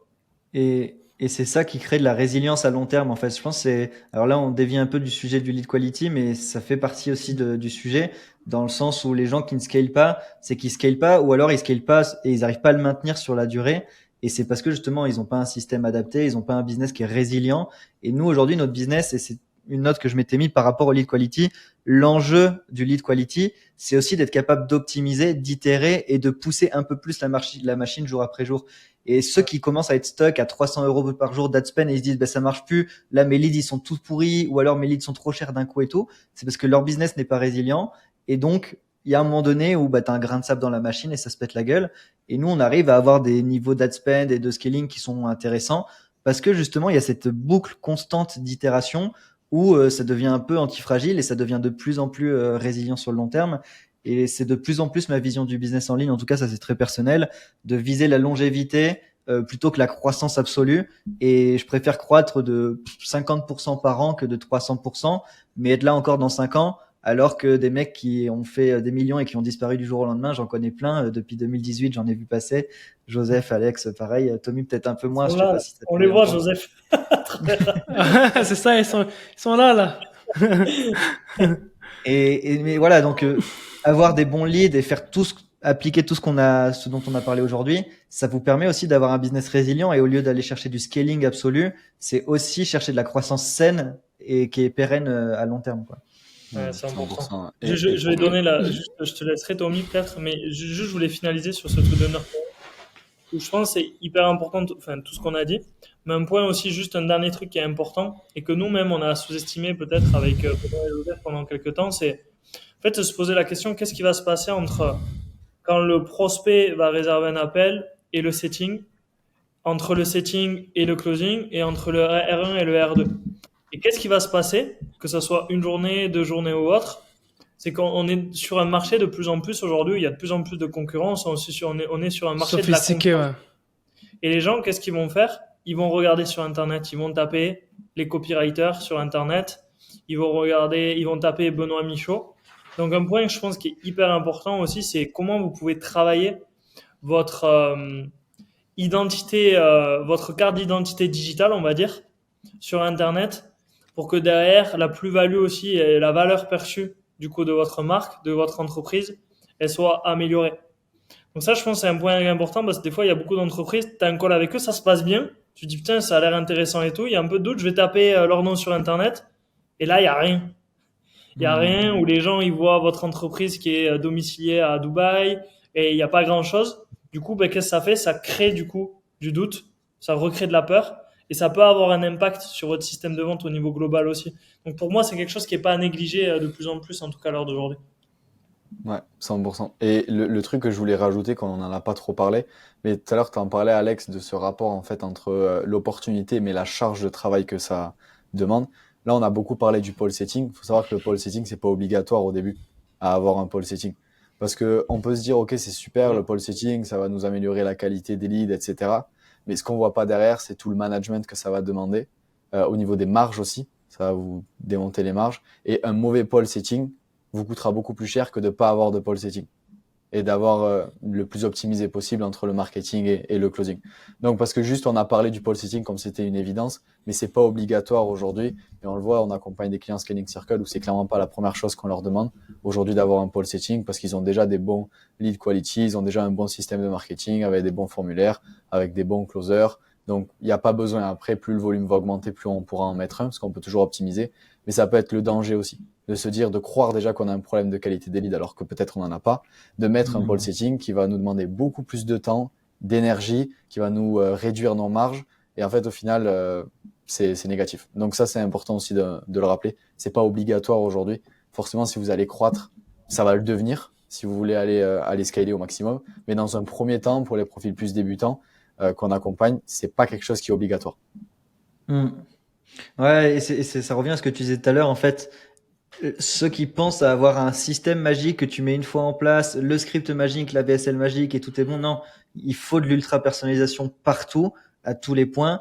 Et Et c'est ça qui crée de la résilience à long terme, en fait. Je pense que alors là, on dévie un peu du sujet du lead quality, mais ça fait partie aussi du sujet, dans le sens où les gens qui ne scalent pas, c'est qu'ils scalent pas, ou alors ils scalent pas et ils n'arrivent pas à le maintenir sur la durée. Et c'est parce que justement, ils n'ont pas un système adapté, ils n'ont pas un business qui est résilient. Et nous, aujourd'hui, notre business, et c'est une note que je m'étais mis par rapport au lead quality, l'enjeu du lead quality, c'est aussi d'être capable d'optimiser, d'itérer et de pousser un peu plus la machine jour après jour. Et ceux qui commencent à être stuck à 300 euros par jour d'ad spend et ils se disent, bah, ça marche plus, là, mes leads, ils sont tous pourris, ou alors mes leads sont trop chers d'un coup et tout, c'est parce que leur business n'est pas résilient. Et donc, il y a un moment donné où, bah, t'as un grain de sable dans la machine et ça se pète la gueule. Et nous, on arrive à avoir des niveaux d'ad spend et de scaling qui sont intéressants parce que justement, il y a cette boucle constante d'itération où ça devient un peu antifragile et ça devient de plus en plus résilient sur le long terme. Et c'est de plus en plus ma vision du business en ligne, en tout cas ça c'est très personnel, de viser la longévité plutôt que la croissance absolue. Et je préfère croître de 50% par an que de 300%, mais être là encore dans 5 ans, alors que des mecs qui ont fait des millions et qui ont disparu du jour au lendemain, j'en connais plein. Depuis 2018, j'en ai vu passer. Joseph, Alex, pareil. Tommy, peut-être un peu Ils moins. sont Je sais là, pas si ça on te les fait voit, entendre. Joseph. C'est ça, ils sont là, là. Mais voilà, donc avoir des bons leads et faire appliquer tout ce dont on a parlé aujourd'hui, ça vous permet aussi d'avoir un business résilient et au lieu d'aller chercher du scaling absolu, c'est aussi chercher de la croissance saine et qui est pérenne à long terme, quoi. Ouais, c'est important. 100%. Je vais donner juste, je te laisserai Tommy peut-être, mais juste je voulais finaliser sur ce truc de nerd. Je pense que c'est hyper important, enfin tout ce qu'on a dit. Mais un point aussi, juste un dernier truc qui est important et que nous-mêmes on a sous-estimé peut-être avec Benoît et Joseph pendant quelques temps, c'est en fait se poser la question qu'est-ce qui va se passer entre quand le prospect va réserver un appel et le setting, entre le setting et le closing et entre le R1 et le R2. Et qu'est-ce qui va se passer, que ce soit une journée, 2 journées ou autre, c'est qu'on est sur un marché de plus en plus aujourd'hui, il y a de plus en plus de concurrence, on est sur un marché de la Sophistiqué, confiance. ouais. Et les gens, qu'est-ce qu'ils vont faire? Ils vont regarder sur Internet, ils vont taper les copywriters sur Internet, ils vont regarder, ils vont taper Benoît Michaud. Donc un point, je pense, qui est hyper important aussi, c'est comment vous pouvez travailler votre identité, votre carte d'identité digitale, on va dire, sur Internet, pour que derrière, la plus-value aussi et la valeur perçue du coup de votre marque, de votre entreprise, elle soit améliorée. Donc ça, je pense, c'est un point important parce que des fois, il y a beaucoup d'entreprises, tu as un call avec eux, ça se passe bien, tu te dis putain, ça a l'air intéressant et tout, il y a un peu de doute, je vais taper leur nom sur Internet, et là, il y a rien. Il y a rien où les gens, ils voient votre entreprise qui est domiciliée à Dubaï et il n'y a pas grand-chose. Du coup, ben, qu'est-ce que ça fait? Ça crée du coup du doute, ça recrée de la peur et ça peut avoir un impact sur votre système de vente au niveau global aussi. Donc pour moi, c'est quelque chose qui n'est pas à négliger de plus en plus, en tout cas à l'heure d'aujourd'hui. Ouais, 100%. Et le truc que je voulais rajouter, quand on n'en a pas trop parlé, mais tout à l'heure, tu en parlais, Alex, de ce rapport en fait entre l'opportunité mais la charge de travail que ça demande. Là, on a beaucoup parlé du pole setting. Il faut savoir que le pole setting, c'est pas obligatoire au début à avoir un pole setting. Parce que on peut se dire, OK, c'est super, le pole setting, ça va nous améliorer la qualité des leads, etc. Mais ce qu'on voit pas derrière, c'est tout le management que ça va demander, au niveau des marges aussi. Ça va vous démonter les marges. Et un mauvais pole setting vous coûtera beaucoup plus cher que de pas avoir de pole setting et d'avoir le plus optimisé possible entre le marketing et le closing. Donc parce que juste on a parlé du pole setting comme c'était une évidence, mais c'est pas obligatoire aujourd'hui. Et on le voit, on accompagne des clients Scaling Circle où c'est clairement pas la première chose qu'on leur demande aujourd'hui d'avoir un pole setting parce qu'ils ont déjà des bons lead quality, ils ont déjà un bon système de marketing avec des bons formulaires, avec des bons closers. Donc il n'y a pas besoin. Après, plus le volume va augmenter, plus on pourra en mettre un parce qu'on peut toujours optimiser. Mais ça peut être le danger aussi de se dire, de croire déjà qu'on a un problème de qualité des leads alors que peut-être on n'en a pas, de mettre un pole setting qui va nous demander beaucoup plus de temps, d'énergie, qui va nous réduire nos marges. Et en fait, au final, c'est négatif. Donc ça, c'est important aussi de le rappeler. C'est pas obligatoire aujourd'hui. Forcément, si vous allez croître, ça va le devenir si vous voulez aller scaler au maximum. Mais dans un premier temps, pour les profils plus débutants qu'on accompagne, c'est pas quelque chose qui est obligatoire. Ouais, ça revient à ce que tu disais tout à l'heure. En fait, ceux qui pensent à avoir un système magique que tu mets une fois en place, le script magique, la VSL magique et tout est bon. Non, il faut de l'ultra personnalisation partout, à tous les points.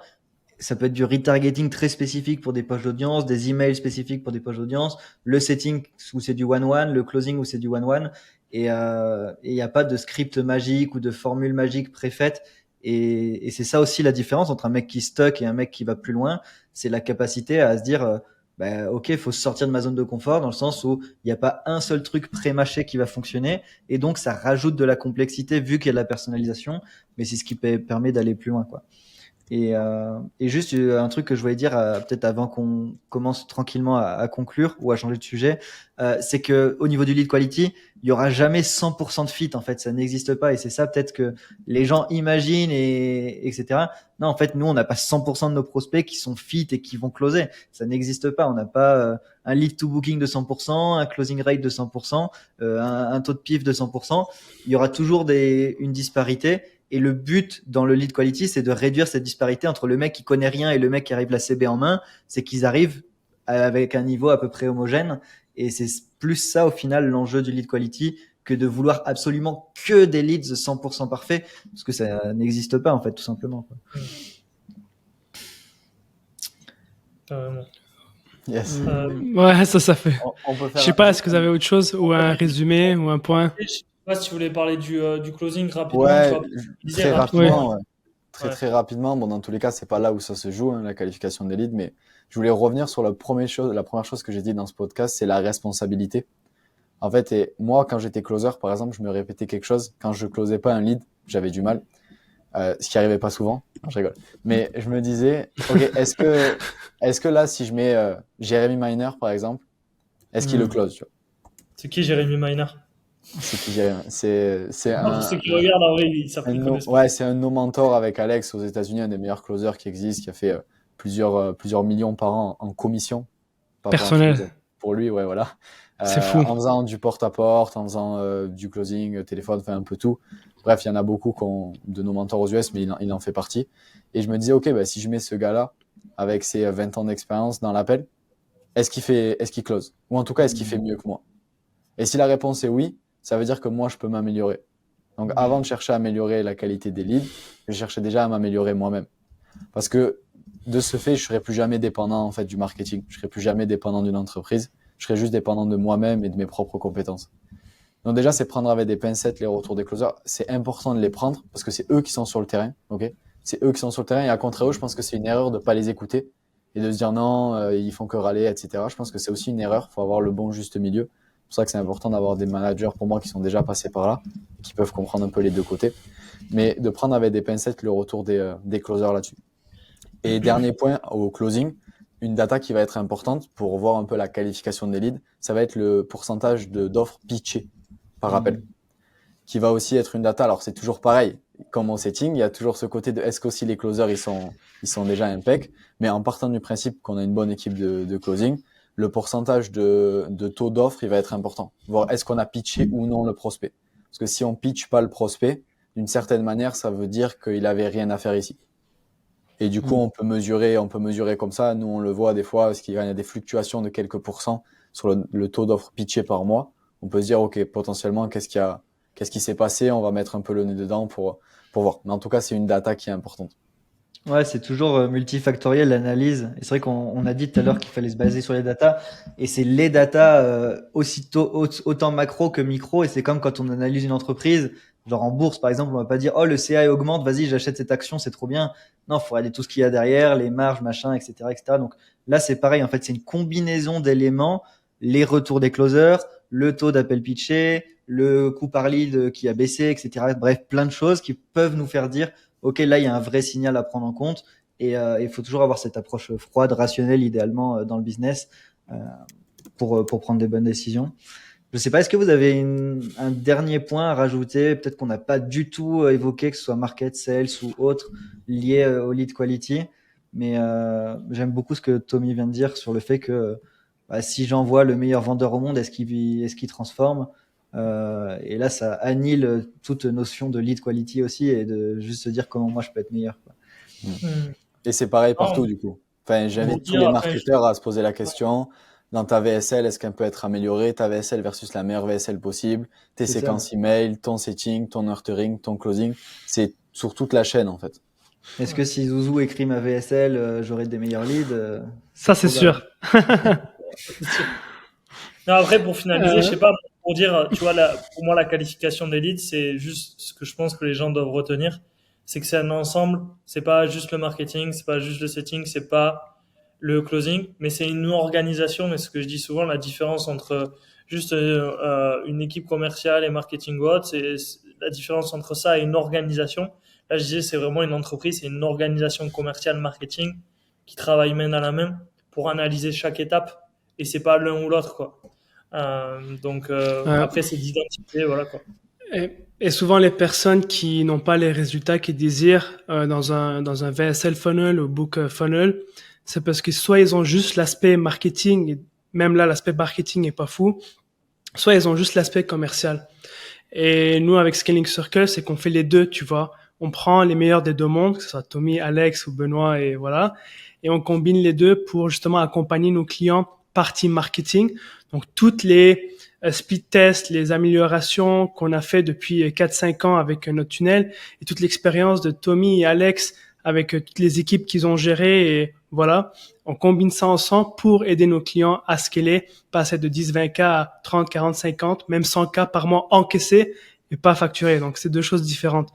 Ça peut être du retargeting très spécifique pour des pages d'audience, des emails spécifiques pour des pages d'audience, le setting où c'est du one-one, le closing où c'est du one-one. Et il n'y a pas de script magique ou de formule magique préfaite. Et c'est ça aussi la différence entre un mec qui stock et un mec qui va plus loin. C'est la capacité à se dire, ok, il faut sortir de ma zone de confort dans le sens où il n'y a pas un seul truc pré-mâché qui va fonctionner. Et donc, ça rajoute de la complexité vu qu'il y a de la personnalisation. Mais c'est ce qui permet d'aller plus loin, quoi. Et juste un truc que je voulais dire, peut-être avant qu'on commence tranquillement à conclure ou à changer de sujet, c'est que au niveau du lead quality, il y aura jamais 100% de fit en fait, ça n'existe pas et c'est ça peut-être que les gens imaginent et etc. Non, en fait, nous on n'a pas 100% de nos prospects qui sont fit et qui vont closer, ça n'existe pas. On n'a pas un lead to booking de 100%, un closing rate de 100%, un taux de pif de 100%. Il y aura toujours une disparité. Et le but dans le lead quality, c'est de réduire cette disparité entre le mec qui connaît rien et le mec qui arrive la CB en main. C'est qu'ils arrivent avec un niveau à peu près homogène. Et c'est plus ça, au final, l'enjeu du lead quality que de vouloir absolument que des leads 100% parfaits. Parce que ça n'existe pas, en fait, tout simplement, quoi. Yes. Ouais, ça fait. On peut Je faire sais pas, est-ce que vous avez autre chose ou un résumé ou un point? Je sais pas si tu voulais parler du closing rapidement. Ouais, tu vois, disais très rapidement. Ouais. Ouais. Très rapidement. Bon, dans tous les cas, c'est pas là où ça se joue, hein, la qualification des leads, mais je voulais revenir sur la première chose que j'ai dit dans ce podcast, c'est la responsabilité. En fait, et moi, quand j'étais closer, par exemple, je me répétais quelque chose. Quand je closais pas un lead, j'avais du mal. Ce qui arrivait pas souvent. Non, je rigole. Mais je me disais, ok, est-ce que là, si je mets Jeremy Miner, par exemple, est-ce qu'il le close, tu vois? C'est qui Jérémy Miner? C'est qui Jeremy? C'est Pour ceux qui regardent, en vrai, ils savent qu'ils connaissent pas. ouais, c'est un de nos mentors avec Alex aux États-Unis, un des meilleurs closers qui existe, qui a fait plusieurs millions par an en commission. Pas Personnel. grand-chose pour lui, ouais, voilà. C'est fou. En faisant du porte-à-porte, en faisant du closing, téléphone, enfin un peu tout. Bref, il y en a beaucoup de nos mentors aux US, mais il en fait partie. Et je me disais, ok, bah, si je mets ce gars-là avec ses 20 ans d'expérience dans l'appel, est-ce qu'il close? Ou en tout cas, est-ce qu'il fait mieux que moi? Et si la réponse est oui, ça veut dire que moi, je peux m'améliorer. Donc, avant de chercher à améliorer la qualité des leads, je cherchais déjà à m'améliorer moi-même. Parce que de ce fait, je serai plus jamais dépendant en fait du marketing. Je serai plus jamais dépendant d'une entreprise. Je serai juste dépendant de moi-même et de mes propres compétences. Donc déjà, c'est prendre avec des pincettes les retours des closers. C'est important de les prendre parce que c'est eux qui sont sur le terrain. Ok, c'est eux qui sont sur le terrain. Et à contrario, je pense que c'est une erreur de pas les écouter et de se dire non, ils font que râler, etc. Je pense que c'est aussi une erreur. Il faut avoir le bon juste milieu. C'est pour ça que c'est important d'avoir des managers pour moi qui sont déjà passés par là, qui peuvent comprendre un peu les deux côtés. Mais de prendre avec des pincettes le retour des closers là-dessus. Et dernier point au closing, une data qui va être importante pour voir un peu la qualification des leads, ça va être le pourcentage d'offres pitchées par appel, qui va aussi être une data. Alors c'est toujours pareil, comme au setting, il y a toujours ce côté de est-ce qu'aussi les closers ils sont déjà impec, mais en partant du principe qu'on a une bonne équipe de closing, le pourcentage de taux d'offres il va être important. Voir est-ce qu'on a pitché ou non le prospect. Parce que si on pitch pas le prospect, d'une certaine manière, ça veut dire qu'il avait rien à faire ici. Et du coup, on peut mesurer comme ça. Nous, on le voit des fois, parce qu'il y a des fluctuations de quelques pourcents sur le taux d'offres pitchées par mois. On peut se dire, OK, potentiellement, qu'est-ce qui s'est passé? On va mettre un peu le nez dedans pour voir. Mais en tout cas, c'est une data qui est importante. Ouais, c'est toujours multifactoriel l'analyse. Et c'est vrai qu'on a dit tout à l'heure qu'il fallait se baser sur les datas. Et c'est les datas autant macro que micro. Et c'est comme quand on analyse une entreprise, genre en bourse par exemple, on va pas dire oh le CA augmente, vas-y j'achète cette action, c'est trop bien. Non, faut regarder tout ce qu'il y a derrière, les marges, machin, etc., etc. Donc là c'est pareil. En fait, c'est une combinaison d'éléments, les retours des closers, le taux d'appel pitché, le coût par lead qui a baissé, etc. Bref, plein de choses qui peuvent nous faire dire ok, là, il y a un vrai signal à prendre en compte et il faut toujours avoir cette approche froide, rationnelle, idéalement, dans le business pour prendre des bonnes décisions. Je sais pas, est-ce que vous avez un dernier point à rajouter, peut-être qu'on n'a pas du tout évoqué, que ce soit market, sales ou autre, lié au lead quality, mais j'aime beaucoup ce que Tommy vient de dire sur le fait que si j'envoie le meilleur vendeur au monde, est-ce qu'il transforme et là, ça annule toute notion de lead quality aussi et de juste se dire comment moi je peux être meilleur, quoi. Et c'est pareil partout, du coup. Enfin, j'invite tous les marketeurs à se poser la question. Dans ta VSL, est-ce qu'elle peut être améliorée? Ta VSL versus la meilleure VSL possible. Tes séquences email, ton setting, ton nurturing, ton closing. C'est sur toute la chaîne, en fait. Est-ce que si Zouzou écrit ma VSL, j'aurai des meilleurs leads? Ça, c'est sûr. Non, après, pour finaliser, je sais pas, pour dire, tu vois, pour moi, la qualification des leads, c'est juste ce que je pense que les gens doivent retenir. c'est que c'est un ensemble. C'est pas juste le marketing, c'est pas juste le setting, c'est pas le closing, mais c'est une organisation. Mais ce que je dis souvent, la différence entre juste une équipe commerciale et marketing ou autre, c'est la différence entre ça et une organisation. Là, je disais, c'est vraiment une entreprise, c'est une organisation commerciale marketing qui travaille main dans la main pour analyser chaque étape. Et c'est pas l'un ou l'autre, quoi. Euh, Après, c'est d'identifier, voilà, quoi. et souvent, les personnes qui n'ont pas les résultats qu'ils désirent dans un VSL funnel ou book funnel, c'est parce que soit ils ont juste l'aspect marketing, et même là, l'aspect marketing est pas fou, soit ils ont juste l'aspect commercial. Et nous, avec Scaling Circle, c'est qu'on fait les deux, tu vois. On prend les meilleurs des deux mondes, que ce soit Tommy, Alex ou Benoît, et voilà. Et on combine les deux pour justement accompagner nos clients partie marketing. Donc, toutes les speed tests, les améliorations qu'on a fait depuis 4-5 ans avec notre tunnel et toute l'expérience de Tommy et Alex avec toutes les équipes qu'ils ont gérées et voilà. On combine ça ensemble pour aider nos clients à scaler, passer de 10-20K à 30, 40, 50, même 100K par mois encaissés et pas facturés. Donc, c'est deux choses différentes.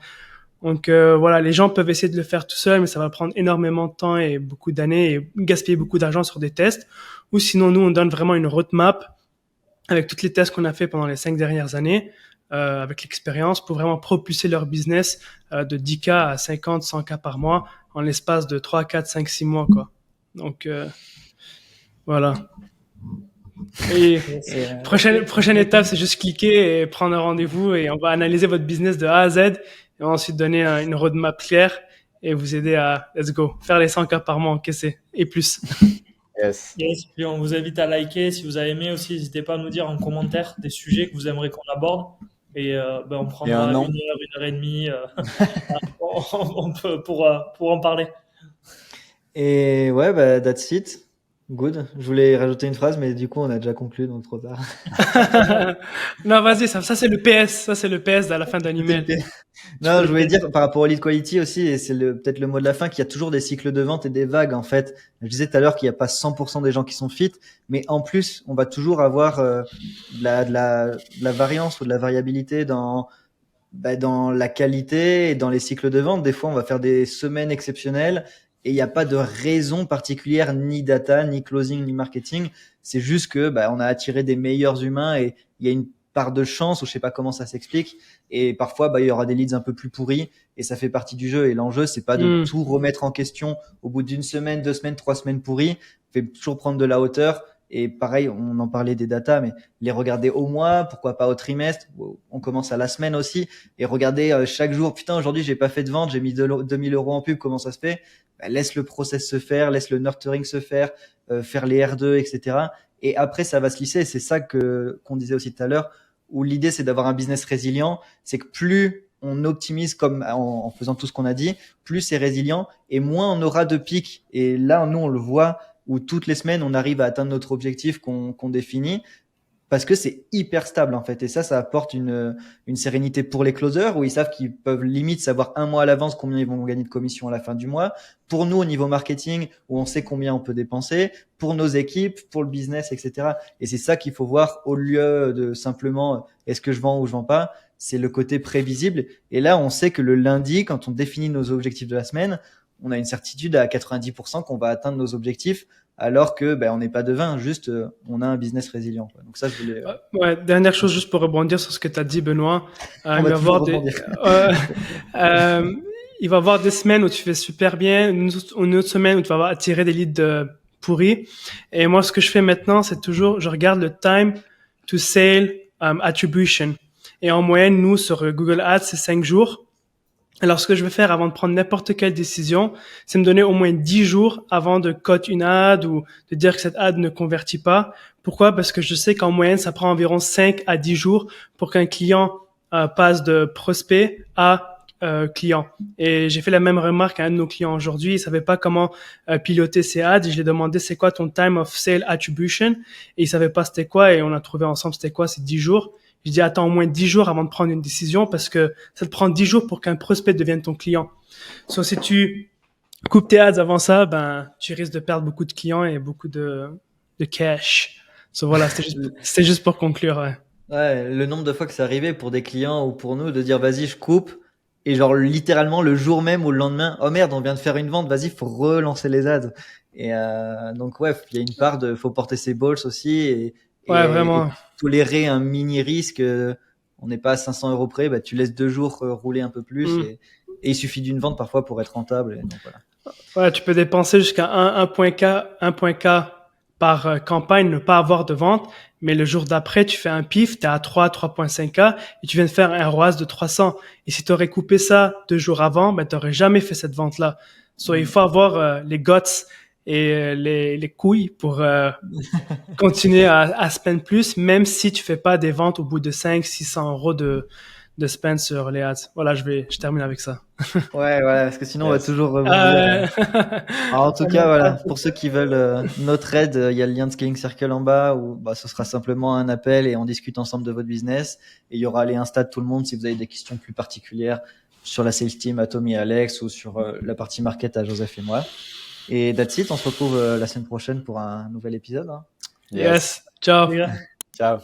Donc, voilà, les gens peuvent essayer de le faire tout seul, mais ça va prendre énormément de temps et beaucoup d'années et gaspiller beaucoup d'argent sur des tests. Ou sinon, nous, on donne vraiment une roadmap avec toutes les tests qu'on a fait pendant les 5 dernières années, avec l'expérience pour vraiment propulser leur business de 10K à 50, 100K par mois en l'espace de 3, 4, 5, 6 mois, quoi. Donc, voilà. Et Et, prochaine étape, c'est juste cliquer et prendre un rendez-vous et on va analyser votre business de A à Z et on va ensuite donner une roadmap claire et vous aider à, let's go, faire les 100K par mois encaissés et plus. Yes. yes, puis on vous invite à liker. Si vous avez aimé aussi, n'hésitez pas à nous dire en commentaire des sujets que vous aimeriez qu'on aborde. Et on Et un prendra nom. 1 heure et demie pour en parler. Et ouais, bah, that's it. Good. Je voulais rajouter une phrase, mais du coup, on a déjà conclu, donc trop tard. Non, vas-y, ça c'est le PS, ça c'est le PS à la fin d'un email. Non, je voulais dire par rapport au lead quality aussi, et c'est peut-être le mot de la fin, qu'il y a toujours des cycles de vente et des vagues en fait. Je disais tout à l'heure qu'il n'y a pas 100% des gens qui sont fit, mais en plus, on va toujours avoir de la variance ou de la variabilité dans la qualité et dans les cycles de vente. Des fois, on va faire des semaines exceptionnelles et il n'y a pas de raison particulière, ni data, ni closing, ni marketing. C'est juste que on a attiré des meilleurs humains et il y a une part de chance, ou je sais pas comment ça s'explique. Et parfois, il y aura des leads un peu plus pourris et ça fait partie du jeu. Et l'enjeu, c'est pas de Hmm. tout remettre en question au bout d'une semaine, 2 semaines, 3 semaines pourries. Fait toujours prendre de la hauteur. Et pareil, on en parlait des datas, mais les regarder au mois, pourquoi pas au trimestre. On commence à la semaine aussi et regarder chaque jour. Putain, aujourd'hui, j'ai pas fait de vente, j'ai mis 2000 € en pub. Comment ça se fait? Laisse le process se faire, laisse le nurturing se faire, faire les R2, etc. Et après, ça va se lisser. Et c'est ça qu'on disait aussi tout à l'heure, où l'idée, c'est d'avoir un business résilient. C'est que plus on optimise comme en faisant tout ce qu'on a dit, plus c'est résilient et moins on aura de pics. Et là, nous, on le voit où toutes les semaines, on arrive à atteindre notre objectif qu'on définit parce que c'est hyper stable en fait. Et ça apporte une sérénité pour les closers où ils savent qu'ils peuvent limite savoir 1 mois à l'avance combien ils vont gagner de commission à la fin du mois. Pour nous, au niveau marketing, où on sait combien on peut dépenser, pour nos équipes, pour le business, etc. Et c'est ça qu'il faut voir au lieu de simplement est-ce que je vends ou je vends pas. C'est le côté prévisible. Et là, on sait que le lundi, quand on définit nos objectifs de la semaine, on a une certitude à 90% qu'on va atteindre nos objectifs, alors que on n'est pas devin, juste on a un business résilient, quoi. Donc ça, je voulais. Ouais, dernière chose juste pour rebondir sur ce que tu as dit, Benoît. On Il va va y toujours avoir rebondir. euh, euh, il va y avoir des semaines où tu fais super bien, une autre semaine où tu vas avoir attiré des leads pourris. Et moi, ce que je fais maintenant, c'est toujours, je regarde le time to sale attribution. Et en moyenne, nous, sur Google Ads, c'est 5 jours. Alors, ce que je vais faire avant de prendre n'importe quelle décision, c'est me donner au moins 10 jours avant de cote une ad ou de dire que cette ad ne convertit pas. Pourquoi? Parce que je sais qu'en moyenne, ça prend environ 5 à 10 jours pour qu'un client passe de prospect à client. Et j'ai fait la même remarque à un de nos clients aujourd'hui. Il savait pas comment piloter ses ads. Et je lui ai demandé c'est quoi ton time of sale attribution? Et il savait pas c'était quoi. Et on a trouvé ensemble c'était quoi? C'est 10 jours. Je dis attends au moins 10 jours avant de prendre une décision parce que ça te prend 10 jours pour qu'un prospect devienne ton client. So, si tu coupes tes ads avant ça, tu risques de perdre beaucoup de clients et beaucoup de cash. So, voilà, c'était juste pour conclure. Ouais. Ouais, le nombre de fois que c'est arrivé pour des clients ou pour nous de dire vas-y, je coupe. Et genre littéralement le jour même ou le lendemain, oh merde, on vient de faire une vente, vas-y, faut relancer les ads. Et donc ouais, il y a une part de faut porter ses balls aussi Ouais, et vraiment. tolérer un mini risque. On n'est pas à 500 euros près, bah tu laisses 2 jours rouler un peu plus Mm. et il suffit d'une vente parfois pour être rentable. Et donc voilà. Ouais, tu peux dépenser jusqu'à 1.K par campagne, ne pas avoir de vente, mais le jour d'après, tu fais un pif, tu es à 3.5K et tu viens de faire un ROAS de 300. Et si tu aurais coupé ça 2 jours avant, ben, tu n'aurais jamais fait cette vente-là. Il faut avoir les guts et les couilles pour continuer à spend plus, même si tu fais pas des ventes au bout de 500-600 euros de spend sur les ads. Voilà, je termine avec ça. Ouais, voilà, parce que sinon on va Yes. toujours rebondir. Euh, Alors, en tout cas, voilà, pour ceux qui veulent notre aide, il y a le lien de Scaling Circle en bas où bah, ce sera simplement un appel et on discute ensemble de votre business. Et il y aura les Insta de tout le monde si vous avez des questions plus particulières sur la sales team à Tommy et Alex ou sur la partie market à Joseph et moi. Et that's it, on se retrouve la semaine prochaine pour un nouvel épisode. Hein. Yes. yes. Ciao. Les gars. Ciao.